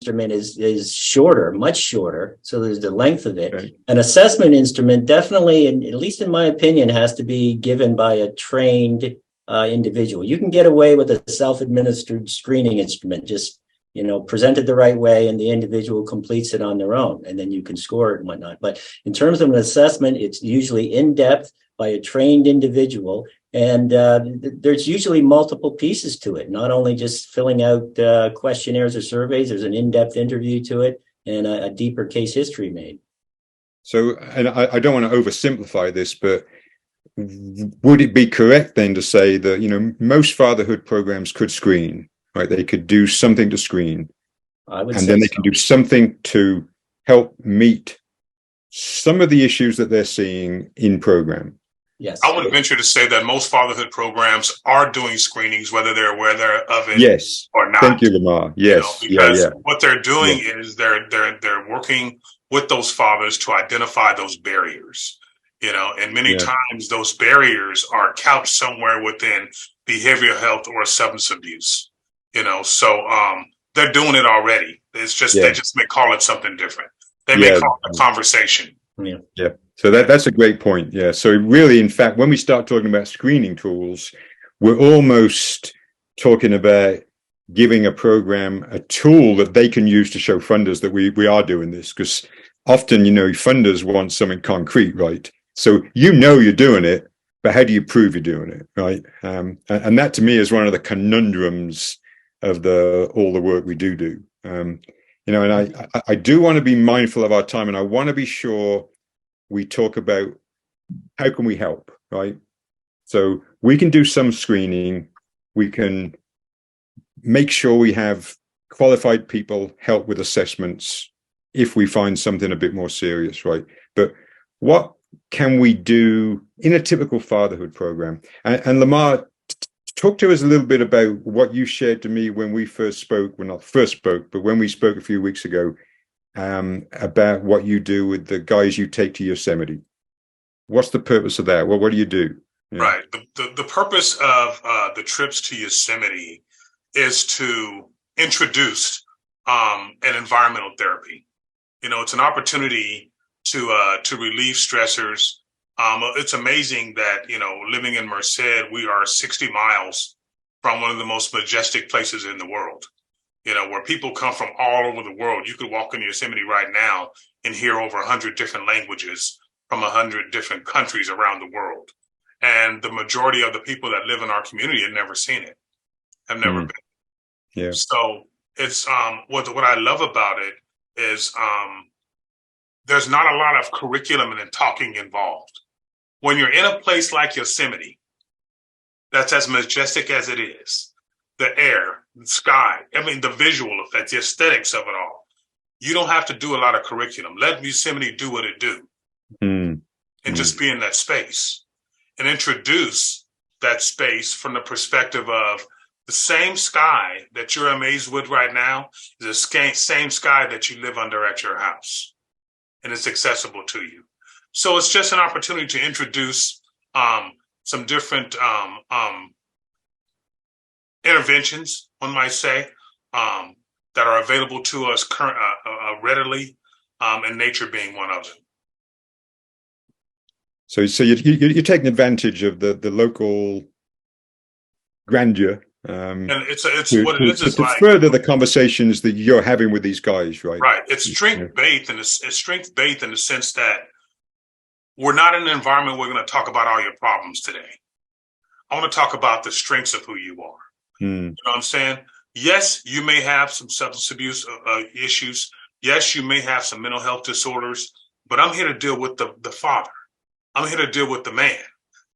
Instrument is shorter, much shorter. So there's the length of it. Right. An assessment instrument definitely, and at least in my opinion, has to be given by a trained individual. You can get away with a self-administered screening instrument, just presented the right way, and the individual completes it on their own, and then you can score it and whatnot. But in terms of an assessment, it's usually in depth by a trained individual, and there's usually multiple pieces to it. Not only just filling out questionnaires or surveys. There's an in-depth interview to it and a deeper case history made. So, and I don't want to oversimplify this, but would it be correct then to say that, most fatherhood programs could screen, right? They could do something to screen, I would and say then they so. can do something to help meet some of the issues that they're seeing in program. Yes. I would venture to say that most fatherhood programs are doing screenings, whether they're aware of it Yes. or not. Thank you, Lamar. Yes. Because what they're doing is they're working with those fathers to identify those barriers. And many times those barriers are couched somewhere within behavioral health or substance abuse. So they're doing it already. It's just they just may call it something different. They may call it a conversation. Yeah. So that's a great point. Yeah. So really, in fact, when we start talking about screening tools, we're almost talking about giving a program a tool that they can use to show funders that we are doing this, because often, funders want something concrete, right? So you're doing it, but how do you prove you're doing it, right? And that to me is one of the conundrums of all the work we do. And I do want to be mindful of our time, and I want to be sure we talk about how can we help, right? So we can do some screening. We can make sure we have qualified people help with assessments if we find something a bit more serious, right? But what can we do in a typical fatherhood program? And Lamar, talk to us a little bit about what you shared to me when we first spoke. Well, not first spoke, but when we spoke a few weeks ago, about what you do with the guys you take to Yosemite. What's the purpose of that? Well, what do you do? Yeah. Right. The purpose of the trips to Yosemite is to introduce an environmental therapy. It's an opportunity to relieve stressors. It's amazing that, living in Merced, we are 60 miles from one of the most majestic places in the world. Where people come from all over the world. You could walk into Yosemite right now and hear over 100 different languages from 100 different countries around the world. And the majority of the people that live in our community have never seen it, have never been. Yeah. So it's what I love about it is there's not a lot of curriculum and talking involved. When you're in a place like Yosemite, that's as majestic as it is, the air, the sky, the visual effects, the aesthetics of it all. You don't have to do a lot of curriculum. Let Yosemite do what it do. And just be in that space and introduce that space from the perspective of the same sky that you're amazed with right now is the same sky that you live under at your house. And it's accessible to you. So it's just an opportunity to introduce some different interventions, one might say, that are available to us readily, and nature being one of them. So you're taking advantage of the local grandeur, and it's what it is. It's to further the conversations that you're having with these guys, right? Right. It's strength-based, and it's strength-based in the sense that we're not in an environment where we're going to talk about all your problems today. I want to talk about the strengths of who you are. You know what I'm saying? Yes, you may have some substance abuse issues. Yes, you may have some mental health disorders, but I'm here to deal with the father. I'm here to deal with the man.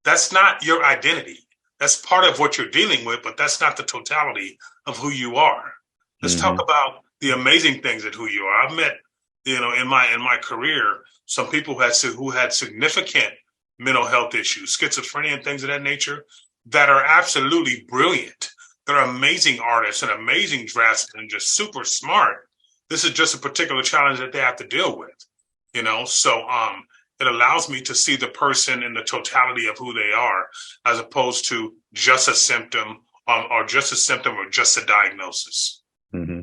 That's not your identity. That's part of what you're dealing with, but that's not the totality of who you are. Let's talk about the amazing things at who you are. I've met, in my career, some people who had significant mental health issues, schizophrenia and things of that nature, that are absolutely brilliant. They're amazing artists and amazing draftsmen and just super smart. This is just a particular challenge that they have to deal with, So it allows me to see the person in the totality of who they are, as opposed to just a symptom or just a diagnosis. Mm-hmm.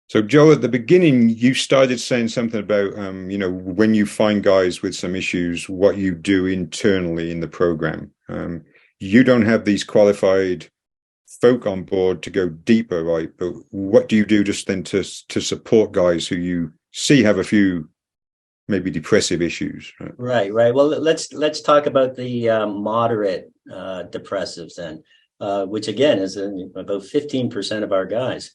So, Joe, at the beginning, you started saying something about, when you find guys with some issues, what you do internally in the program. You don't have these qualified folk on board to go deeper, right? But what do you do just then to support guys who you see have a few maybe depressive issues? Right. Well, let's talk about the moderate depressives then, which again is about 15% of our guys.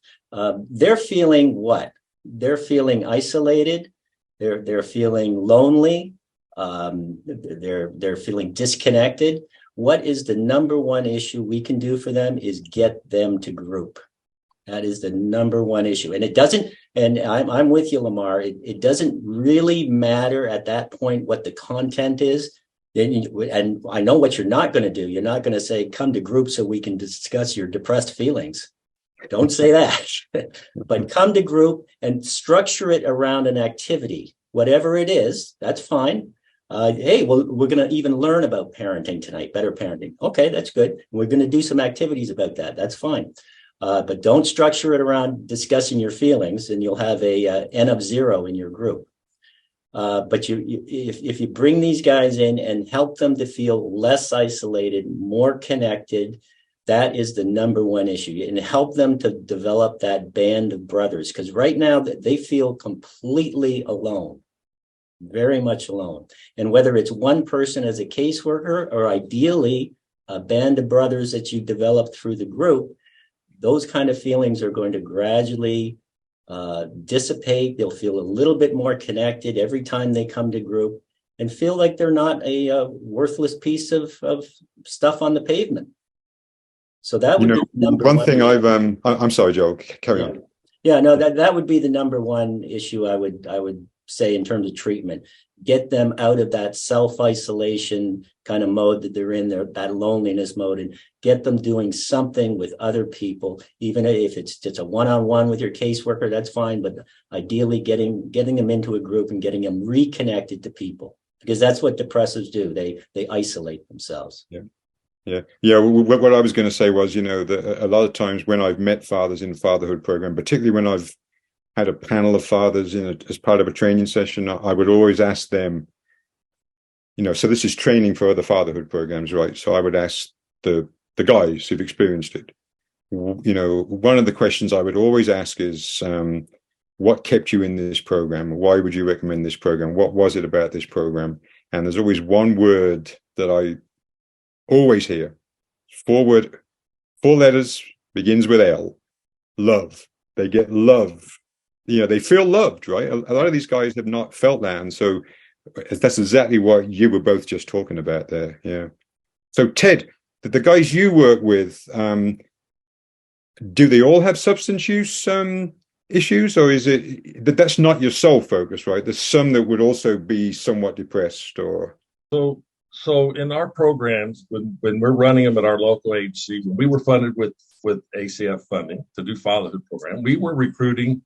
They're feeling what? They're feeling isolated. They're feeling lonely. They're feeling disconnected. What is the number one issue we can do for them is get them to group. That is the number one issue. And it doesn't, and I'm with you, Lamar, it doesn't really matter at that point what the content is. And I know what you're not going to do. You're not going to say, come to group so we can discuss your depressed feelings. Don't say that. But come to group and structure it around an activity. Whatever it is, that's fine. Hey, well, we're going to even learn about parenting tonight, better parenting. Okay, that's good. We're going to do some activities about that. That's fine. But don't structure it around discussing your feelings, and you'll have a N of 0 in your group. But if you bring these guys in and help them to feel less isolated, more connected, that is the number one issue, and help them to develop that band of brothers. Because right now they feel completely alone, very much alone. And whether it's one person as a caseworker or ideally a band of brothers that you develop through the group, those kind of feelings are going to gradually dissipate. They'll feel a little bit more connected every time they come to group and feel like they're not a worthless piece of stuff on the pavement. So that would be number one thing I'm sorry, Joe, carry on. Yeah, no, that would be the number one issue I would say in terms of treatment. Get them out of that self-isolation kind of mode that they're in, that loneliness mode, and get them doing something with other people. Even if it's just a one-on-one with your caseworker, that's fine. But ideally getting them into a group and getting them reconnected to people, because that's what depressives do. They isolate themselves. Yeah. What I was going to say was, that a lot of times when I've met fathers in the fatherhood program, particularly when I've had a panel of fathers as part of a training session, I would always ask them, so this is training for other fatherhood programs, right? So I would ask the guys who've experienced it. One of the questions I would always ask is, what kept you in this program? Why would you recommend this program? What was it about this program? And there's always one word that I always hear. 4 letters, begins with L. Love. They get love. They feel loved, right? A lot of these guys have not felt that. And so that's exactly what you were both just talking about there. Yeah. So Ted, the guys you work with, do they all have substance use issues, or is it that's not your sole focus, right? There's some that would also be somewhat depressed or... So in our programs, when we're running them at our local agency, when we were funded with ACF funding to do fatherhood program, we were recruiting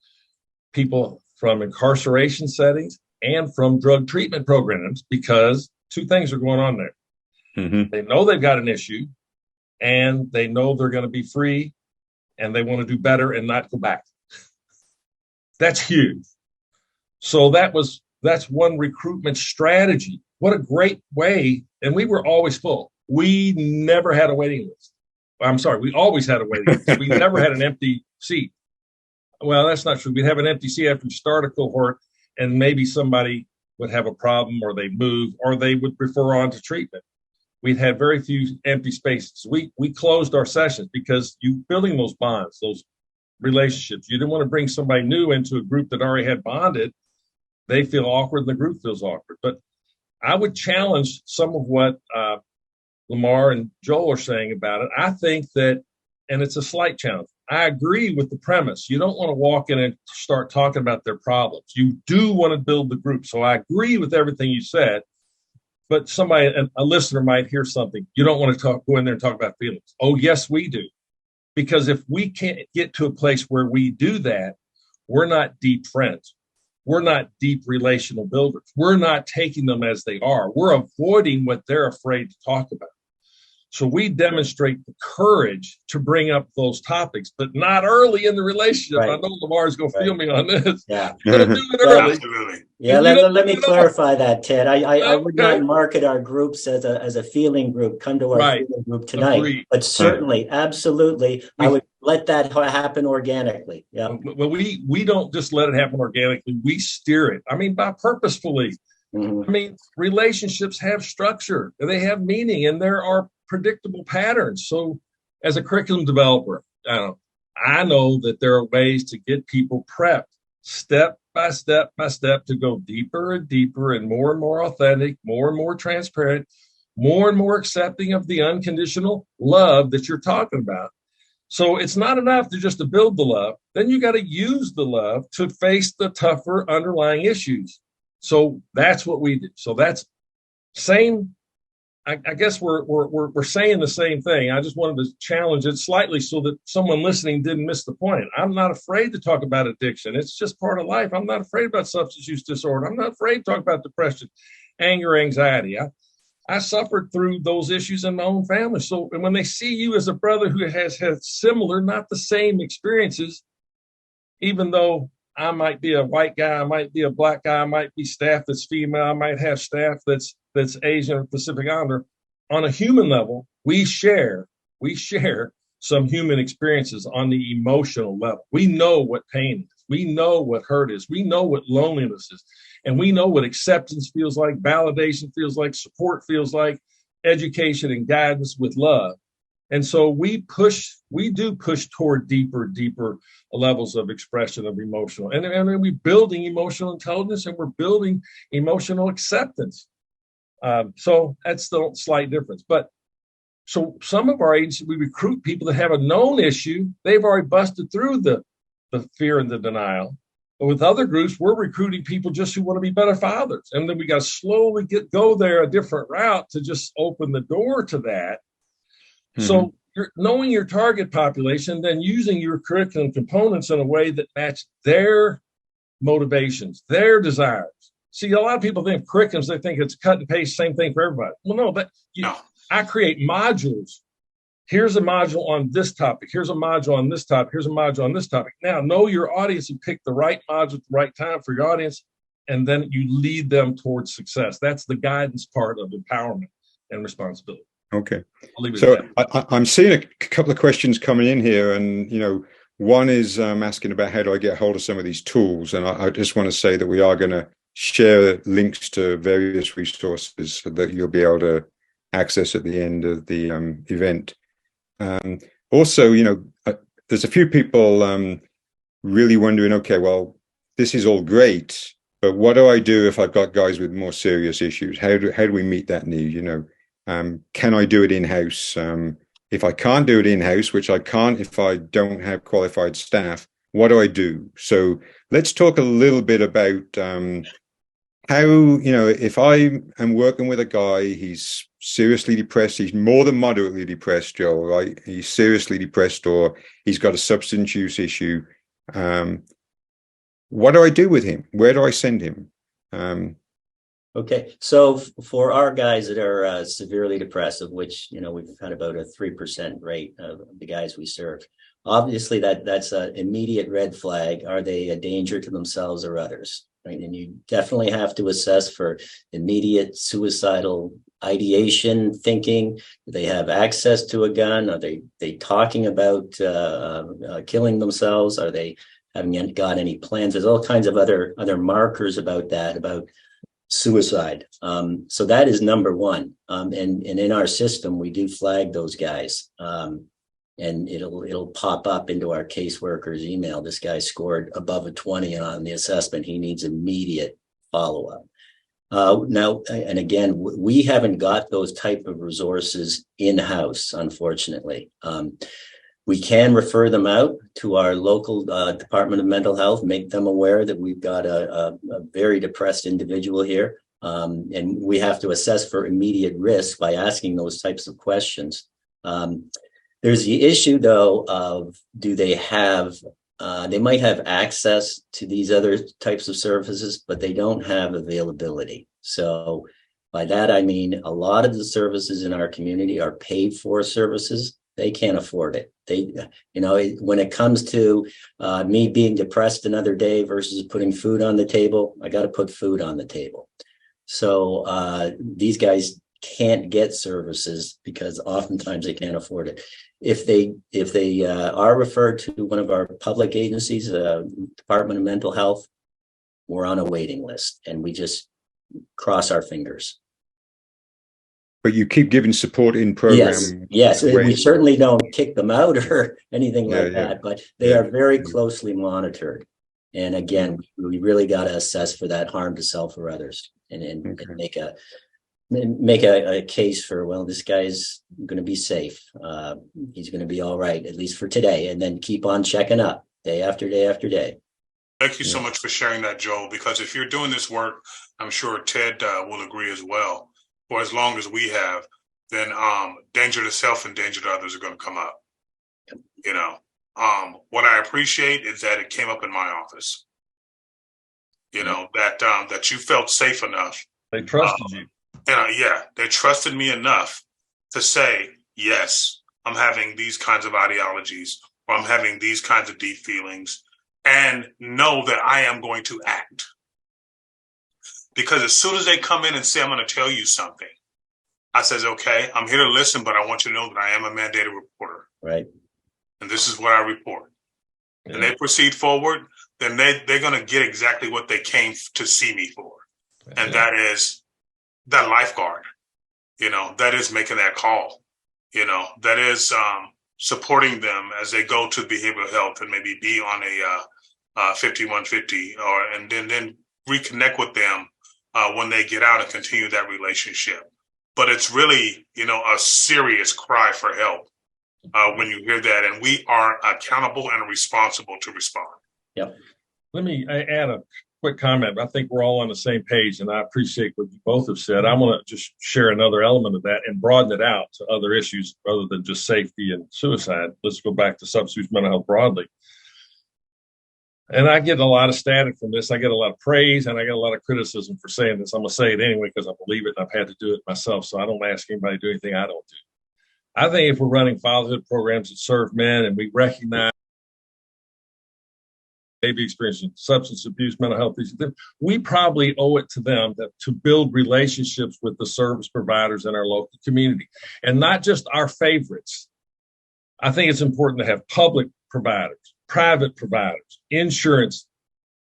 people from incarceration settings and from drug treatment programs, because 2 things are going on there. Mm-hmm. They know they've got an issue, and they know they're going to be free, and they want to do better and not go back. That's huge. So that's one recruitment strategy. What a great way. And we were always full. We never had a waiting list. I'm sorry, we always had a waiting list. We never had an empty seat. Well, that's not true. We'd have an empty seat after we start a cohort, and maybe somebody would have a problem, or they move, or they would refer on to treatment. We'd had very few empty spaces. We closed our sessions because you building those bonds, those relationships. You didn't want to bring somebody new into a group that already had bonded. They feel awkward and the group feels awkward. But I would challenge some of what Lamar and Joel are saying about it. I think that, and it's a slight challenge, I agree with the premise. You don't want to walk in and start talking about their problems. You do want to build the group. So I agree with everything you said, but a listener might hear something. You don't want to go in there and talk about feelings. Oh, yes, we do. Because if we can't get to a place where we do that, we're not deep friends. We're not deep relational builders. We're not taking them as they are. We're avoiding what they're afraid to talk about. So we demonstrate the courage to bring up those topics, but not early in the relationship. Right. I know Lamar's going to feel me on this. Yeah. Don't do it early. Absolutely. Yeah, let me clarify that, Ted. I would not market our groups as a feeling group. Come to our feeling group tonight. Agreed. But certainly, absolutely, I would let that happen organically. Yeah. Well, we don't just let it happen organically. We steer it. I mean, by purposefully. Mm-hmm. I mean, relationships have structure. They have meaning, and there are predictable patterns. So as a curriculum developer, I know that there are ways to get people prepped step by step to go deeper and deeper and more authentic, more and more transparent, more and more accepting of the unconditional love that you're talking about. So it's not enough to build the love. Then you got to use the love to face the tougher underlying issues. So that's what we do. So that's same. I guess we're saying the same thing. I just wanted to challenge it slightly so that someone listening didn't miss the point. I'm not afraid to talk about addiction. It's just part of life. I'm not afraid about substance use disorder. I'm not afraid to talk about depression, anger, anxiety. I suffered through those issues in my own family. So when they see you as a brother who has had similar, not the same experiences, even though I might be a white guy, I might be a black guy, I might be staff that's female, I might have staff that's Asian or Pacific Islander. On a human level, we share some human experiences on the emotional level. We know what pain is. We know what hurt is. We know what loneliness is. And we know what acceptance feels like, validation feels like, support feels like, education and guidance with love. And so we do push toward deeper levels of expression of emotional. And we're building emotional intelligence and we're building emotional acceptance. So that's the slight difference. But so some of our agencies, we recruit people that have a known issue. They've already busted through the fear and the denial. But with other groups, we're recruiting people just who want to be better fathers. And then we got to slowly go there a different route to just open the door to that. Mm-hmm. So you're knowing your target population, then using your curriculum components in a way that match their motivations, their desires. See, a lot of people think curriculums, they think it's cut and paste, same thing for everybody. Well, no, I create modules. Here's a module on this topic. Here's a module on this topic. Here's a module on this topic. Now, know your audience and pick the right module at the right time for your audience, and then you lead them towards success. That's the guidance part of empowerment and responsibility. Okay. So I'm seeing a couple of questions coming in here, and one is asking about how do I get hold of some of these tools, and I just want to say that we are going to share links to various resources that you'll be able to access at the end of the event. Also, there's a few people really wondering, okay, well, this is all great, but what do I do if I've got guys with more serious issues? How do we meet that need? Can I do it in-house? If I can't do it in-house, which I can't if I don't have qualified staff, what do I do? So let's talk a little bit about how, if I am working with a guy, he's seriously depressed, he's more than moderately depressed, Joel, right? He's seriously depressed, or he's got a substance use issue. What do I do with him? Where do I send him? Okay, so for our guys that are severely depressed, of which we've had about a 3% rate of the guys we serve, obviously that's an immediate red flag. Are they a danger to themselves or others? Right, and you definitely have to assess for immediate suicidal ideation, thinking. Do they have access to a gun? Are they talking about killing themselves? Are they having got any plans? There's all kinds of other markers about suicide. So that is number one. And in our system, we do flag those guys. And it'll pop up into our caseworker's email. This guy scored above a 20 on the assessment. He needs immediate follow-up. Now, and again, we haven't got those type of resources in-house, unfortunately. We can refer them out to our local Department of Mental Health, make them aware that we've got a very depressed individual here. And we have to assess for immediate risk by asking those types of questions. There's the issue, though, of do they have, they might have access to these other types of services, but they don't have availability. So by that, I mean, a lot of the services in our community are paid for services. They can't afford it. When it comes to me being depressed another day versus putting food on the table, I got to put food on the table. So these guys can't get services because oftentimes they can't afford it. If they are referred to one of our public agencies, Department of Mental Health, we're on a waiting list, and we just cross our fingers. But you keep giving support in program. Yes. We certainly don't kick them out or anything like that, but they are very closely monitored. And again, we really got to assess for that harm to self or others, and make a case for, well, this guy's going to be safe. He's going to be all right, at least for today, and then keep on checking up day after day after day. Thank you so much for sharing that, Joel, because if you're doing this work, I'm sure Ted will agree as well. For as long as we have, then danger to self and danger to others are going to come up. You know, what I appreciate is that it came up in my office. You know, that you felt safe enough. They trusted you. And they trusted me enough to say, yes, I'm having these kinds of ideologies, or I'm having these kinds of deep feelings, and know that I am going to act. Because as soon as they come in and say, I'm going to tell you something, I says, okay, I'm here to listen, but I want you to know that I am a mandated reporter. Right. And this is what I report. Yeah. And they proceed forward, then they're going to get exactly what they came to see me for. Yeah. And that is that lifeguard, you know, that is making that call, you know, that is supporting them as they go to behavioral health and maybe be on a 5150 and then reconnect with them when they get out and continue that relationship. But it's really, you know, a serious cry for help when you hear that. And we are accountable and responsible to respond. Yep. Let me add a quick comment. I think we're all on the same page, and I appreciate what you both have said. I'm going to just share another element of that and broaden it out to other issues other than just safety and suicide. Let's go back to substance use mental health broadly. And I get a lot of static from this. I get a lot of praise and I get a lot of criticism for saying this. I'm going to say it anyway because I believe it and I've had to do it myself. So I don't ask anybody to do anything I don't do. I think if we're running fatherhood programs that serve men and we recognize maybe experiencing substance abuse, mental health issues, we probably owe it to them to build relationships with the service providers in our local community and not just our favorites. I think it's important to have public providers, private providers, insurance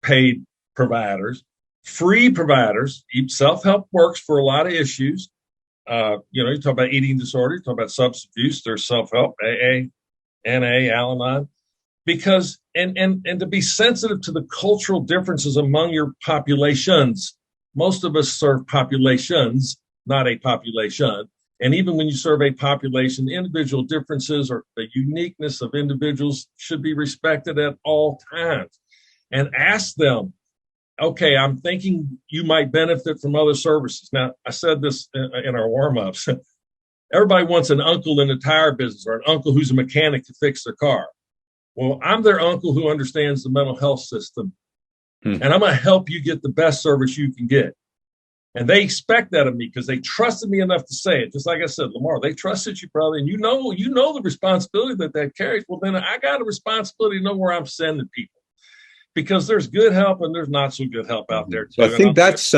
paid providers, free providers. Self-help works for a lot of issues. You talk about eating disorder, you talk about substance abuse, there's self-help, AA, NA, Al-Anon, because, and to be sensitive to the cultural differences among your populations. Most of us serve populations, not a population. And even when you serve a population, individual differences or the uniqueness of individuals should be respected at all times. And ask them, okay, I'm thinking you might benefit from other services. Now, I said this in our warm-ups. Everybody wants an uncle in the tire business or an uncle who's a mechanic to fix their car. Well, I'm their uncle who understands the mental health system. And I'm going to help you get the best service you can get. And they expect that of me because they trusted me enough to say it. Just like I said, Lamar, they trusted you, brother. And you know the responsibility that carries. Well, then I got a responsibility to know where I'm sending people because there's good help and there's not so good help out there too. I think that's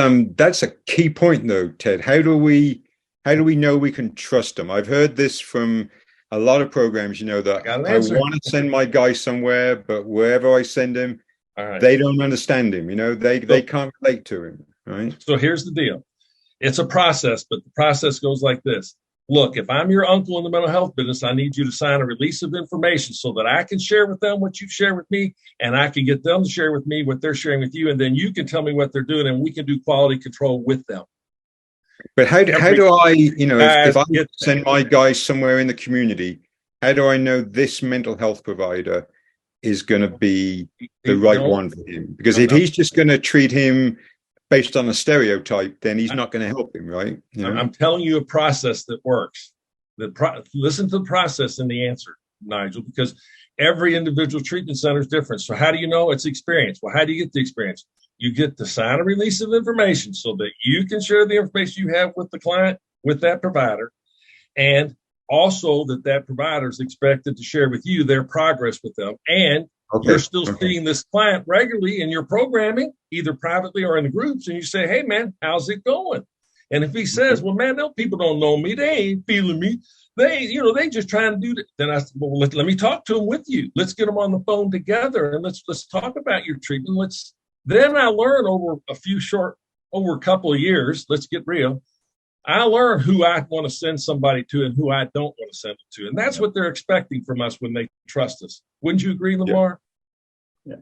a key point though, Ted. How do we know we can trust them? I've heard this from a lot of programs, that I want to send my guy somewhere, but wherever I send him, they don't understand him. They can't relate to him. Right. So here's the deal. It's a process, but the process goes like this. Look, if I'm your uncle in the mental health business, I need you to sign a release of information so that I can share with them what you share with me, and I can get them to share with me what they're sharing with you, and then you can tell me what they're doing, and we can do quality control with them. But how do I, if I send my guys somewhere in the community, how do I know this mental health provider is going to be the right one for him? Because if he's just going to treat him based on a stereotype, then he's not going to help him, right? I'm telling you a process that works. Listen to the process and the answer, Nigel, because every individual treatment center is different. So how do you know? It's experience. Well, how do you get the experience? You get to sign a release of information so that you can share the information you have with the client, with that provider, and also that provider is expected to share with you their progress with them. And you're still seeing this client regularly in your programming, either privately or in the groups, and you say, hey, man, how's it going? And if he says, well, man, those people don't know me, they ain't feeling me, they just trying to do that, then I said, well, let me talk to them with you. Let's get them on the phone together, and let's talk about your treatment. Then I learn over a couple of years, let's get real, I learn who I want to send somebody to and who I don't want to send them to. And that's what they're expecting from us when they trust us. Wouldn't you agree, Lamar? Yeah.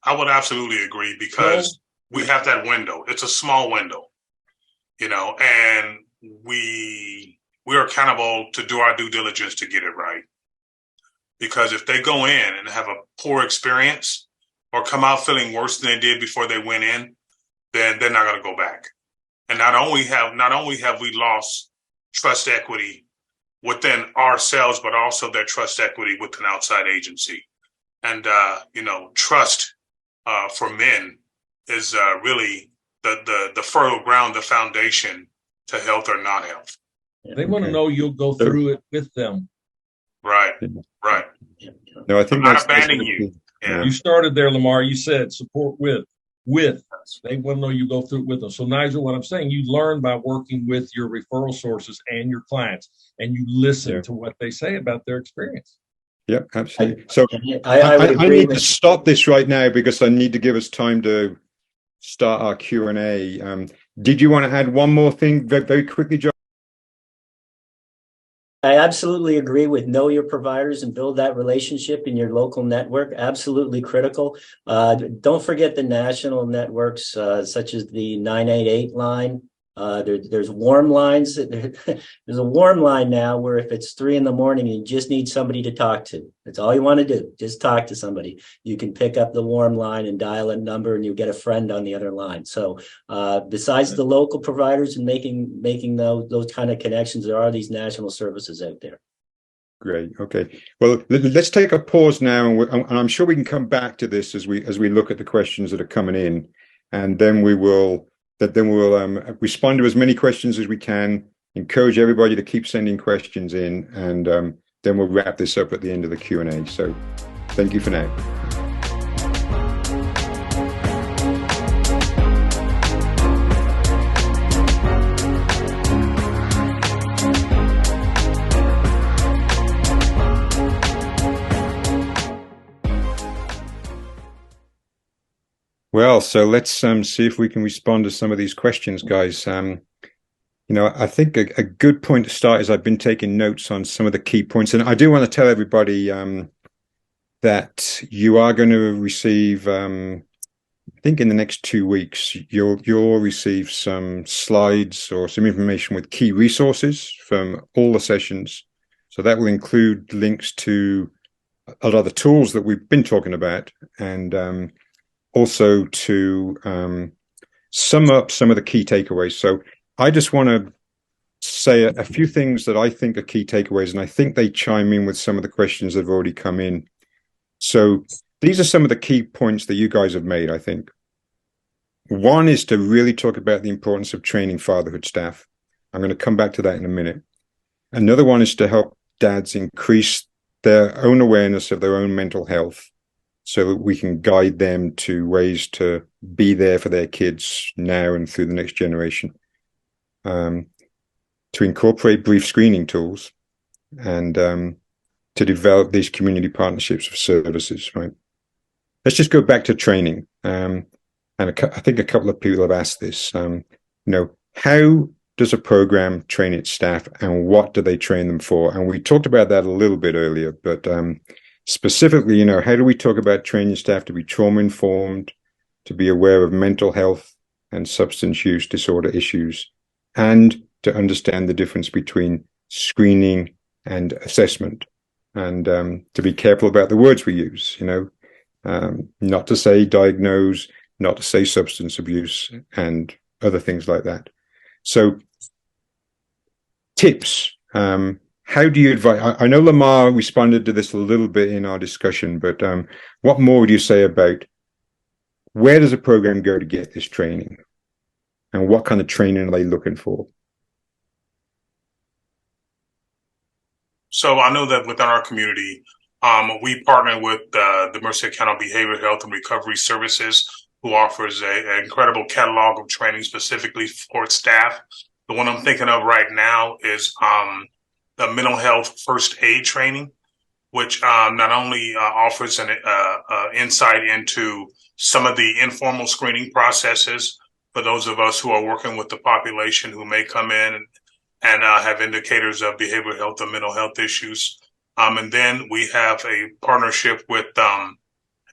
I would absolutely agree, because we have that window. It's a small window, and we are accountable to do our due diligence to get it right. Because if they go in and have a poor experience or come out feeling worse than they did before they went in, then they're not going to go back. And not only have we lost trust equity within ourselves, but also their trust equity with an outside agency. And trust for men is really the fertile ground, the foundation to health or not health. They want to know you'll go through it with them. Right. No, I think I'm that's not abandoning you. Yeah. You started there, Lamar. You said support with. They want to know you go through it with them. So, Nigel, what I'm saying, you learn by working with your referral sources and your clients, and you listen to what they say about their experience. Yeah, absolutely. So I need to stop this right now because I need to give us time to start our Q&A. Did you want to add one more thing very, very quickly, John? I absolutely agree with know your providers and build that relationship in your local network. Absolutely critical. Don't forget the national networks, such as the 988 line. There's warm lines. There's a warm line now where if it's 3 a.m, you just need somebody to talk to. That's all you want to do. Just talk to somebody. You can pick up the warm line and dial a number, and you get a friend on the other line. So besides the local providers and making those kind of connections, there are these national services out there. Great. Okay. Well, let's take a pause now, and I'm sure we can come back to this as we look at the questions that are coming in, and then we'll respond to as many questions as we can, encourage everybody to keep sending questions in, and then we'll wrap this up at the end of the Q&A. So thank you for now. Well, so let's see if we can respond to some of these questions, guys. I think a good point to start is I've been taking notes on some of the key points, and I do want to tell everybody that you are going to receive, I think in the next 2 weeks, you'll receive some slides or some information with key resources from all the sessions. So that will include links to a lot of the tools that we've been talking about, and also to sum up some of the key takeaways. So I just want to say a few things that I think are key takeaways, and I think they chime in with some of the questions that have already come in. So these are some of the key points that you guys have made, I think. One is to really talk about the importance of training fatherhood staff. I'm going to come back to that in a minute. Another one is to help dads increase their own awareness of their own mental health, so that we can guide them to ways to be there for their kids now and through the next generation. To incorporate brief screening tools, and to develop these community partnerships of services, right? Let's just go back to training. And I think a couple of people have asked this, how does a program train its staff, and what do they train them for? And we talked about that a little bit earlier, but specifically, how do we talk about training staff to be trauma-informed, to be aware of mental health and substance use disorder issues, and to understand the difference between screening and assessment, and to be careful about the words we use, not to say diagnose, not to say substance abuse, and other things like that. So tips. How do you advise? I know Lamar responded to this a little bit in our discussion, but what more would you say about where does a program go to get this training, and what kind of training are they looking for? So I know that within our community, we partner with the Merced County Behavioral Health and Recovery Services, who offers an incredible catalog of training specifically for staff. The one I'm thinking of right now is the mental health first aid training, which not only offers an insight into some of the informal screening processes for those of us who are working with the population who may come in and have indicators of behavioral health or mental health issues. And then we have a partnership with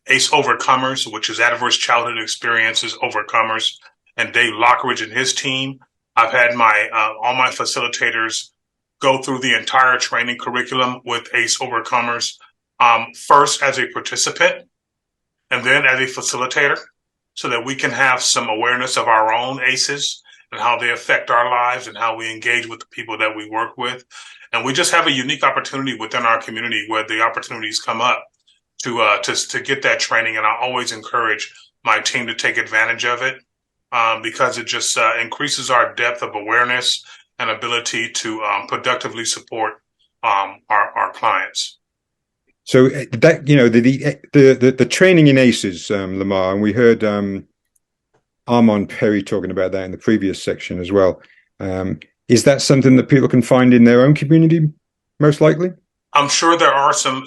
ACE Overcomers, which is Adverse Childhood Experiences Overcomers, and Dave Lockridge and his team. I've had all my facilitators go through the entire training curriculum with ACE Overcomers, first as a participant and then as a facilitator, so that we can have some awareness of our own ACEs and how they affect our lives and how we engage with the people that we work with. And we just have a unique opportunity within our community where the opportunities come up to get that training. And I always encourage my team to take advantage of it because it just increases our depth of awareness and ability to productively support our clients. So that, you know, the training in ACEs, Lamar, and we heard Armand Perry talking about that in the previous section as well. Is that something that people can find in their own community, most likely? I'm sure there are some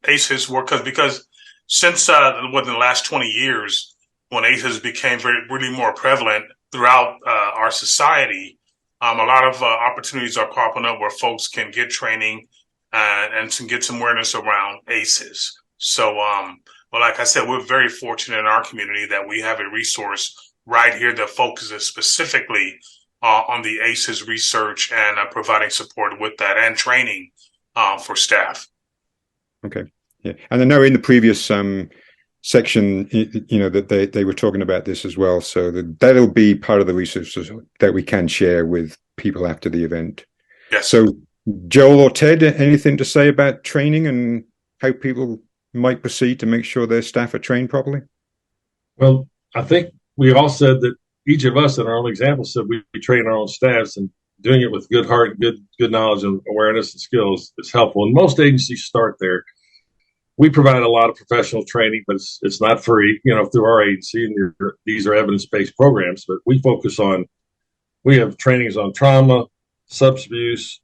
ACEs workers, because since within the last 20 years, when ACEs became really more prevalent throughout our society, a lot of opportunities are popping up where folks can get training and to get some awareness around ACEs. So, well, like I said, we're very fortunate in our community that we have a resource right here that focuses specifically on the ACEs research and providing support with that and training for staff. Okay. Yeah. And I know in the previous section, you know, that they were talking about this as well. So that'll be part of the research that we can share with people after the event. Yes. So Joel or Ted, anything to say about training and how people might proceed to make sure their staff are trained properly? Well, I think we all said that each of us in our own example said we train our own staffs, and doing it with good heart, good knowledge and awareness and skills is helpful. And most agencies start there. We provide a lot of professional training, but it's not free, you know, through our agency. And these are evidence-based programs, but we have trainings on trauma, substance abuse,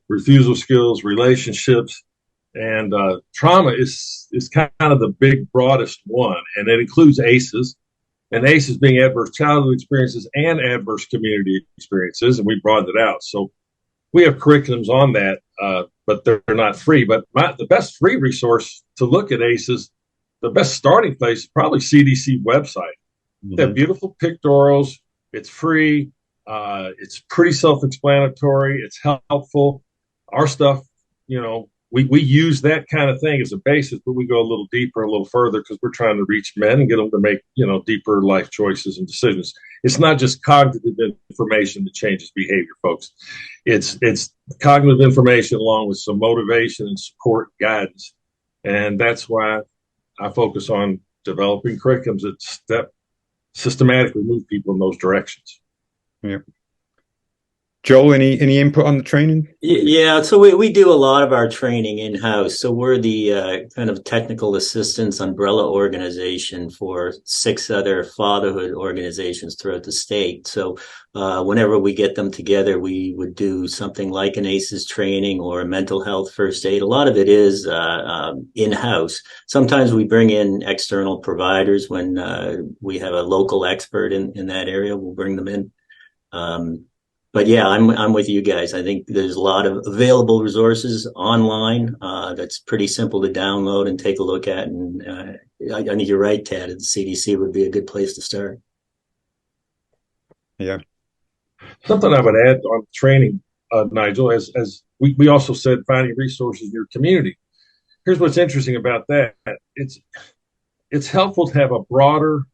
refusal skills, relationships, and trauma is kind of the big, broadest one. And it includes ACEs, and ACEs being adverse childhood experiences and adverse community experiences. And we broadened it out. So we have curriculums on that, but they're not free. But the best free resource to look at ACEs, the best starting place is probably CDC website. Mm-hmm. They have beautiful pictorials. It's free. It's pretty self-explanatory. It's helpful. Our stuff, you know, we use that kind of thing as a basis, but we go a little deeper, a little further, because we're trying to reach men and get them to make, you know, deeper life choices and decisions. It's not just cognitive information that changes behavior, folks. It's cognitive information along with some motivation and support guidance. And that's why I focus on developing curriculums that systematically move people in those directions. Yeah. Joel, any input on the training? Yeah, so we do a lot of our training in-house. So we're the kind of technical assistance umbrella organization for 6 other fatherhood organizations throughout the state. So whenever we get them together, we would do something like an ACEs training or a mental health first aid. A lot of it is in-house. Sometimes we bring in external providers when we have a local expert in that area. We'll bring them in. But yeah, I'm with you guys. I think there's a lot of available resources online that's pretty simple to download and take a look at. And I think you're right, Ted. The CDC would be a good place to start. Yeah. Something I would add on training, Nigel, as we also said, finding resources in your community. Here's what's interesting about that. It's helpful to have a broader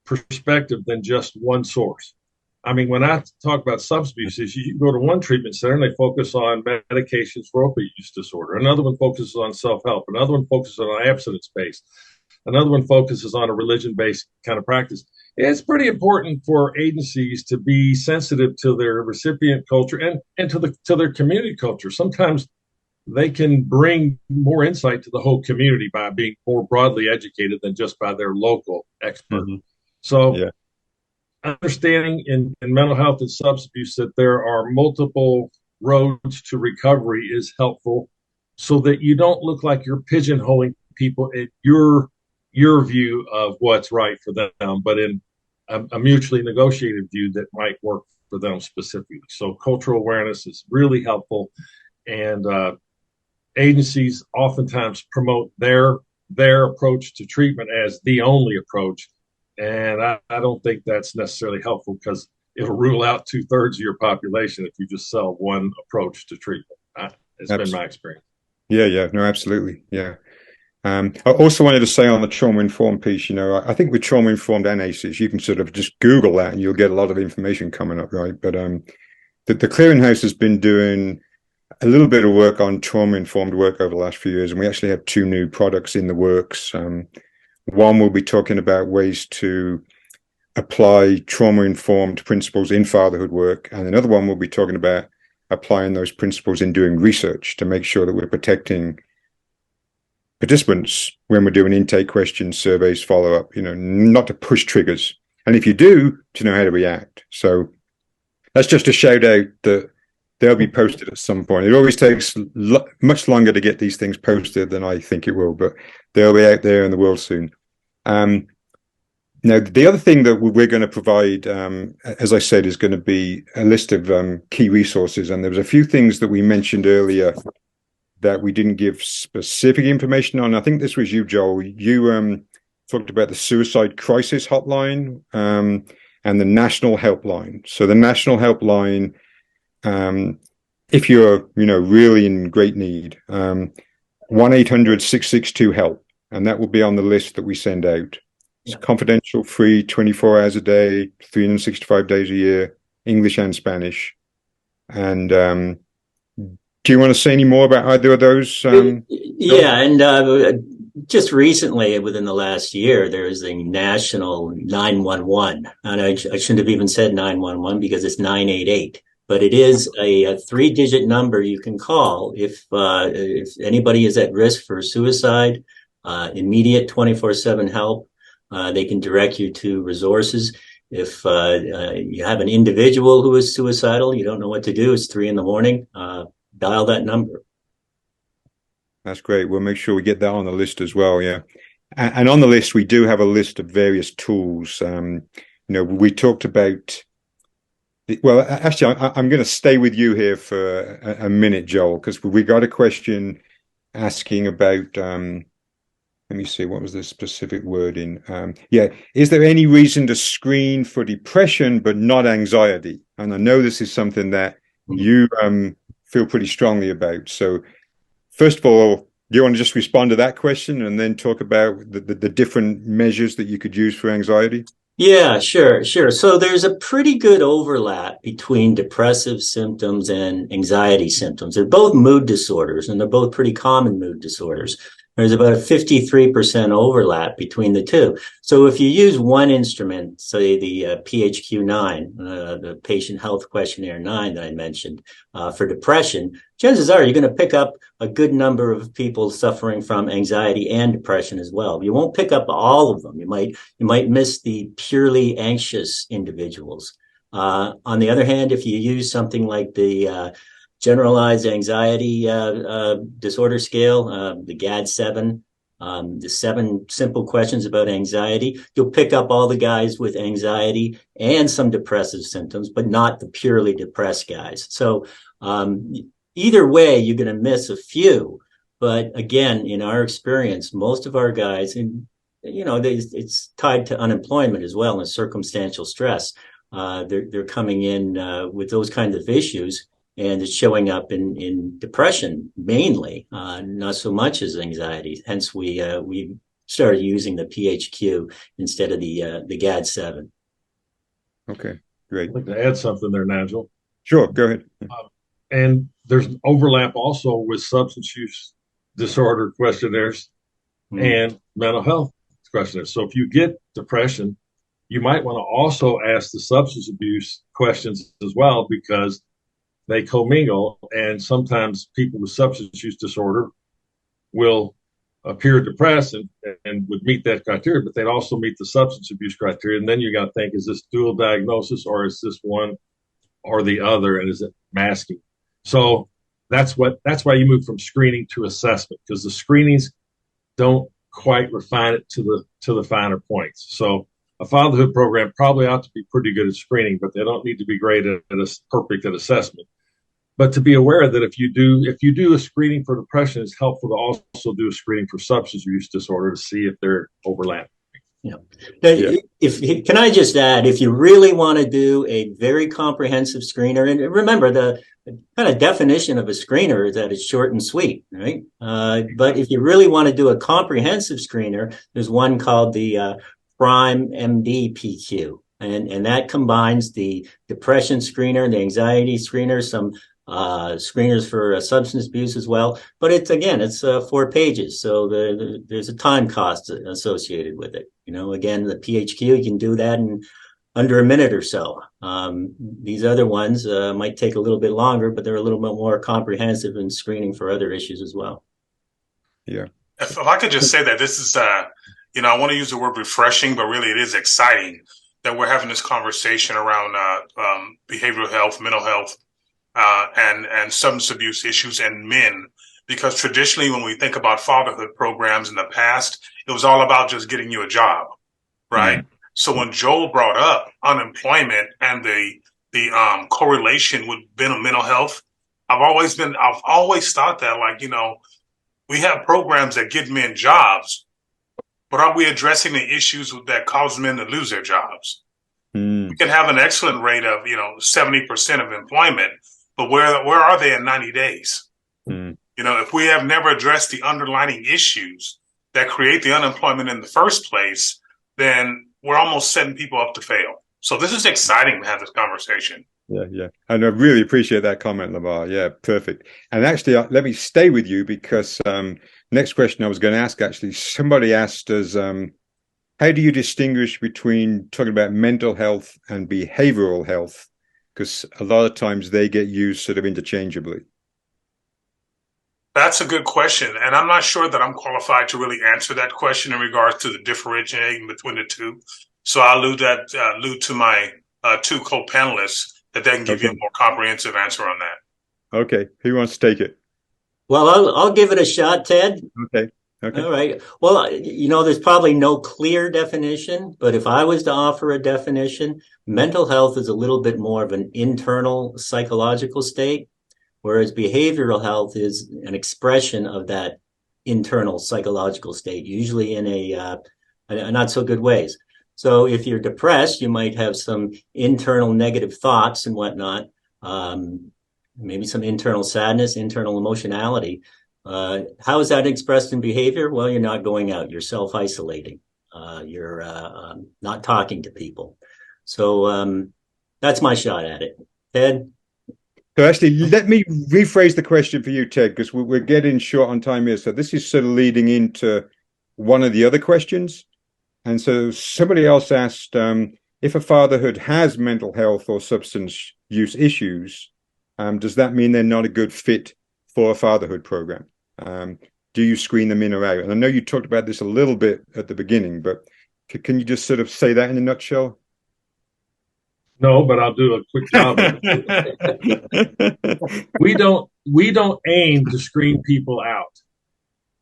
perspective than just one source. I mean, when I talk about substance abuse, you go to one treatment center and they focus on medications for opioid use disorder. Another one focuses on self-help. Another one focuses on abstinence-based. Another one focuses on a religion-based kind of practice. It's pretty important for agencies to be sensitive to their recipient culture and to their community culture. Sometimes they can bring more insight to the whole community by being more broadly educated than just by their local expert. Mm-hmm. So, yeah. Understanding in mental health and substance abuse that there are multiple roads to recovery is helpful, so that you don't look like you're pigeonholing people at your view of what's right for them, but in a mutually negotiated view that might work for them specifically. So cultural awareness is really helpful, and agencies oftentimes promote their their approach to treatment as the only approach. And I don't think that's necessarily helpful, because it'll rule out 2/3 of your population if you just sell one approach to treatment. It's been my experience. Yeah, no, absolutely. Yeah. I also wanted to say on the trauma-informed piece, I think with trauma-informed and ACEs, you can sort of just Google that and you'll get a lot of information coming up, right? But the Clearinghouse has been doing a little bit of work on trauma-informed work over the last few years, and we actually have 2 new products in the works. One will be talking about ways to apply trauma-informed principles in fatherhood work, and another one will be talking about applying those principles in doing research to make sure that we're protecting participants when we're doing intake questions, surveys, follow-up, not to push triggers. And if you do, to know how to react. So that's just a shout out that they'll be posted at some point. It always takes much longer to get these things posted than I think it will, but they'll be out there in the world soon. Now, the other thing that we're going to provide, as I said, is going to be a list of key resources. And there was a few things that we mentioned earlier that we didn't give specific information on. I think this was you, Joel. You talked about the suicide crisis hotline and the national helpline. So the national helpline, if you're really in great need, 1-800-662-HELP, and that will be on the list that we send out. It's confidential, free, 24 hours a day, 365 days a year, English and Spanish. And do you want to say any more about either of those? Yeah, and just recently, within the last year, there is a national 911, and I shouldn't have even said 911 because it's 988. But it is a 3-digit number you can call if anybody is at risk for suicide. Immediate 24/7 help. They can direct you to resources. If you have an individual who is suicidal, you don't know what to do, it's 3 a.m, dial that number. That's great. We'll make sure we get that on the list as well. Yeah. And on the list, we do have a list of various tools. We talked about, well, actually, I'm going to stay with you here for a minute, Joel, because we got a question asking about, let me see, what was the specific wording? Is there any reason to screen for depression but not anxiety? And I know this is something that you feel pretty strongly about. So first of all, do you want to just respond to that question and then talk about the different measures that you could use for anxiety? Yeah, sure. So there's a pretty good overlap between depressive symptoms and anxiety symptoms. They're both mood disorders, and they're both pretty common mood disorders. There's about a 53% overlap between the two. So if you use one instrument, say the PHQ-9, the Patient Health Questionnaire 9 that I mentioned, for depression, chances are you're going to pick up a good number of people suffering from anxiety and depression as well. You won't pick up all of them. You might miss the purely anxious individuals. On the other hand, if you use something like the Generalized Anxiety Disorder Scale, the GAD-7, the 7 simple questions about anxiety, you'll pick up all the guys with anxiety and some depressive symptoms, but not the purely depressed guys. So either way, you're going to miss a few. But again, in our experience, most of our guys, and it's tied to unemployment as well and circumstantial stress. They're coming in with those kinds of issues. And it's showing up in depression mainly, not so much as anxiety. Hence, we started using the PHQ instead of the GAD-7. Okay, great. I'd like to add something there, Nigel. Sure, go ahead. And there's an overlap also with substance use disorder questionnaires and mental health questionnaires. So if you get depression, you might want to also ask the substance abuse questions as well, because they commingle, and sometimes people with substance use disorder will appear depressed and would meet that criteria, but they'd also meet the substance abuse criteria. And then you got to think, is this dual diagnosis, or is this one or the other, and is it masking? So that's why you move from screening to assessment, because the screenings don't quite refine it to the finer points. So a fatherhood program probably ought to be pretty good at screening, but they don't need to be great perfect at assessment. But to be aware that if you do a screening for depression, it's helpful to also do a screening for substance use disorder to see if they're overlapping. Yeah. Now, can I just add, if you really want to do a very comprehensive screener, and remember the kind of definition of a screener is that it's short and sweet, right? But if you really want to do a comprehensive screener, there's one called the Prime MD PQ, and that combines the depression screener, the anxiety screener, some screeners for substance abuse as well. But it's 4 pages, so there's a time cost associated with it. Again, the PHQ, you can do that in under a minute or so. These other ones might take a little bit longer, but they're a little bit more comprehensive in screening for other issues as well. Yeah. If I could just say that this is, I want to use the word refreshing, but really it is exciting that we're having this conversation around behavioral health, mental health, and substance abuse issues in men, because traditionally when we think about fatherhood programs in the past, it was all about just getting you a job, right? Mm-hmm. So when Joel brought up unemployment and the correlation with mental health, I've always thought that, we have programs that give men jobs, but are we addressing the issues that cause men to lose their jobs? We can have an excellent rate of 70% of employment, but where are they in 90 days? If we have never addressed the underlying issues that create the unemployment in the first place, then we're almost setting people up to fail. So this is exciting to have this conversation. Yeah. And I really appreciate that comment, Lamar. Yeah, perfect. And actually, let me stay with you because next question I was going to ask, actually, somebody asked us, how do you distinguish between talking about mental health and behavioral health? Because a lot of times they get used sort of interchangeably. That's a good question. And I'm not sure that I'm qualified to really answer that question in regards to the differentiating between the two. So I'll allude to my 2 co-panelists that they can give you a more comprehensive answer on that. Okay. Who wants to take it? Well, I'll give it a shot, Ted. Okay. All right. Well, there's probably no clear definition, but if I was to offer a definition, mental health is a little bit more of an internal psychological state, whereas behavioral health is an expression of that internal psychological state, usually in a not so good ways. So if you're depressed, you might have some internal negative thoughts and whatnot, maybe some internal sadness, internal emotionality. How is that expressed in behavior? Well, you're not going out, you're self-isolating, you're not talking to people. So that's my shot at it. Ted? So actually, let me rephrase the question for you, Ted, because we're getting short on time here. So this is sort of leading into one of the other questions. And so somebody else asked, if a fatherhood has mental health or substance use issues, does that mean they're not a good fit for a fatherhood program? Do you screen them in or out? And I know you talked about this a little bit at the beginning, but can you just sort of say that in a nutshell? No, but I'll do a quick job of it. We don't aim to screen people out.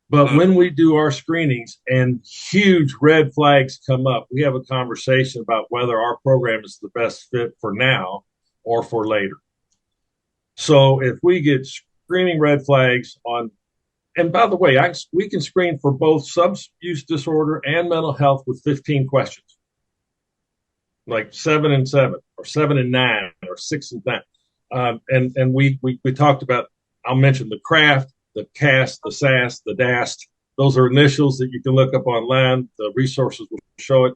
But when we do our screenings and huge red flags come up, we have a conversation about whether our program is the best fit for now or for later. So if we get screening red flags on, and by the way, we can screen for both substance use disorder and mental health with 15 questions, like 7 and 7 or 7 and 9 or 6 and 9. And we talked about, I'll mention the CRAFT, the CAST, the SAS, the DAST. Those are initials that you can look up online. The resources will show it.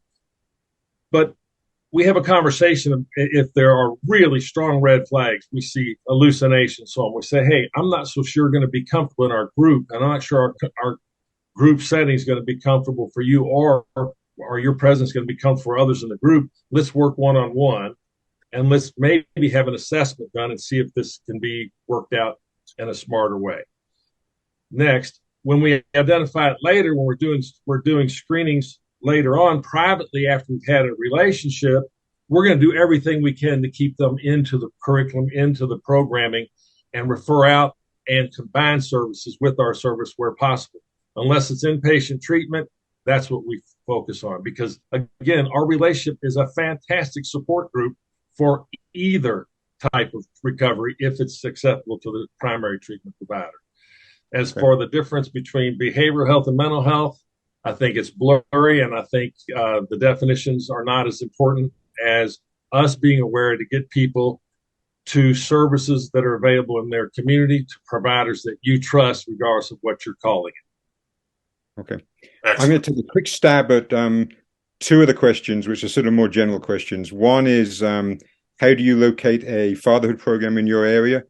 But we have a conversation if there are really strong red flags. We see hallucinations, so on. We say, hey, I'm not so sure going to be comfortable in our group, and I'm not sure our group setting is going to be comfortable for you, or your presence going to be comfortable for others in the group. Let's work one-on-one, and let's maybe have an assessment done and see if this can be worked out in a smarter way. Next, when we identify it later, when we're doing screenings later on privately after we've had a relationship, we're going to do everything we can to keep them into the curriculum, into the programming, and refer out and combine services with our service where possible. Unless it's inpatient treatment, that's what we focus on. Because, again, our relationship is a fantastic support group for either type of recovery if it's acceptable to the primary treatment provider. As for the difference between behavioral health and mental health, I think it's blurry, and I think the definitions are not as important as us being aware to get people to services that are available in their community, to providers that you trust, regardless of what you're calling it. Okay. Excellent. I'm going to take a quick stab at two of the questions, which are sort of more general questions. One is, how do you locate a fatherhood program in your area?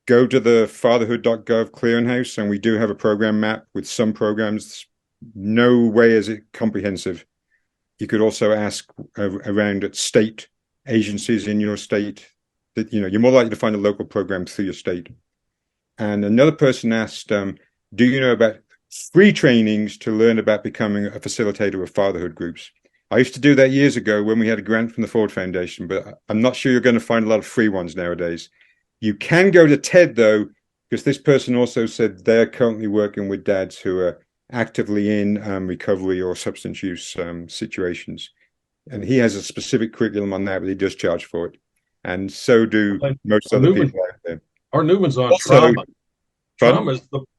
Go to the fatherhood.gov clearinghouse, and we do have a program map with some programs. No way is it comprehensive. You could also ask around at state agencies in your state. That, you know, you're more likely to find a local program through your state. And another person asked, do you know about free trainings to learn about becoming a facilitator of fatherhood groups? I used to do that years ago when we had a grant from the Ford Foundation, but I'm not sure you're going to find a lot of free ones nowadays. You can go to TED, though, because this person also said they're currently working with dads who are actively in recovery or substance use situations. And he has a specific curriculum on that, but he does charge for it. And so do most other people out there. Our new one's on Also, trauma.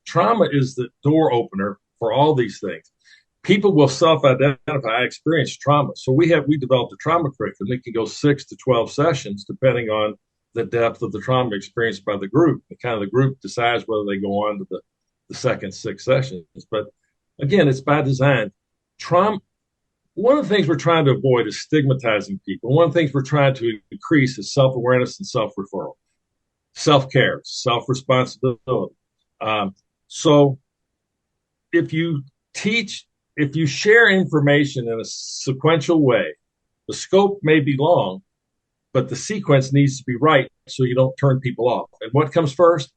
Trauma is the door opener for all these things. People will self-identify, I experienced trauma. So we developed a trauma curriculum. It can go 6 to 12 sessions, depending on the depth of the trauma experienced by the group. The group decides whether they go on to the second 6 sessions. But again, it's by design. Trauma. One of the things we're trying to avoid is stigmatizing people. One of the things we're trying to increase is self-awareness and self-referral, self-care, self-responsibility. So if you share information in a sequential way, the scope may be long, but the sequence needs to be right so you don't turn people off. And what comes first?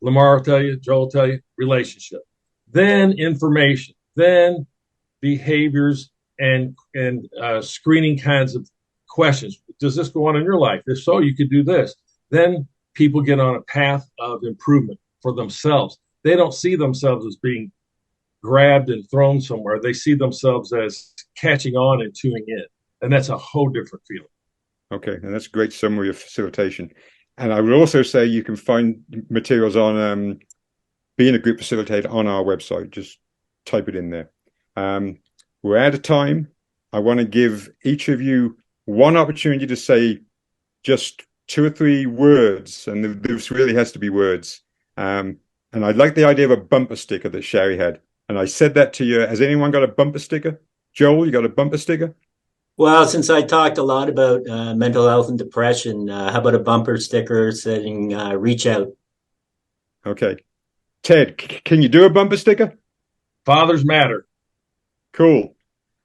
Lamar will tell you, Joel will tell you, relationship. Then information, then behaviors, and screening kinds of questions. Does this go on in your life? If so, you could do this. Then people get on a path of improvement for themselves. They don't see themselves as being grabbed and thrown somewhere. They see themselves as catching on and tuning in. And that's a whole different feeling. Okay, and that's a great summary of facilitation. And I would also say you can find materials on being a group facilitator on our website. Just type it in there. We're out of time. I want to give each of you one opportunity to say just 2 or 3 words, and this really has to be words. And I like the idea of a bumper sticker that Sherry had. And I said that to you. Has anyone got a bumper sticker? Joel, you got a bumper sticker? Well, since I talked a lot about mental health and depression, how about a bumper sticker saying reach out? Okay. Ted, can you do a bumper sticker? Fathers matter. Cool.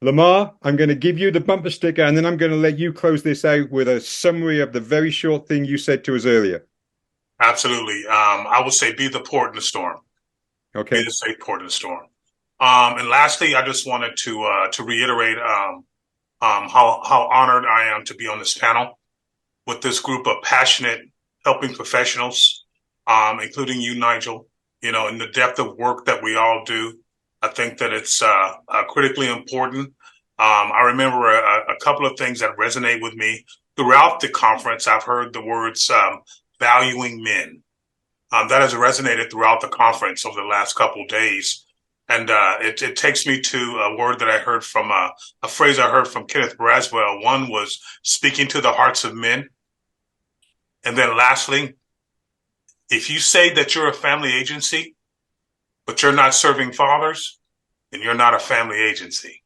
Lamar, I'm going to give you the bumper sticker, and then I'm going to let you close this out with a summary of the very short thing you said to us earlier. Absolutely. I would say be the port in the storm. Okay. Be the safe port in the storm. And lastly, I just wanted to reiterate how honored I am to be on this panel with this group of passionate helping professionals, including you, Nigel. You know, in the depth of work that we all do, I think that it's critically important. I remember a couple of things that resonate with me throughout the conference. I've heard the words valuing men. That has resonated throughout the conference over the last couple of days. And it takes me to a word that I heard from a phrase I heard from Kenneth Braswell. One was speaking to the hearts of men. And then lastly, if you say that you're a family agency, but you're not serving fathers, then you're not a family agency.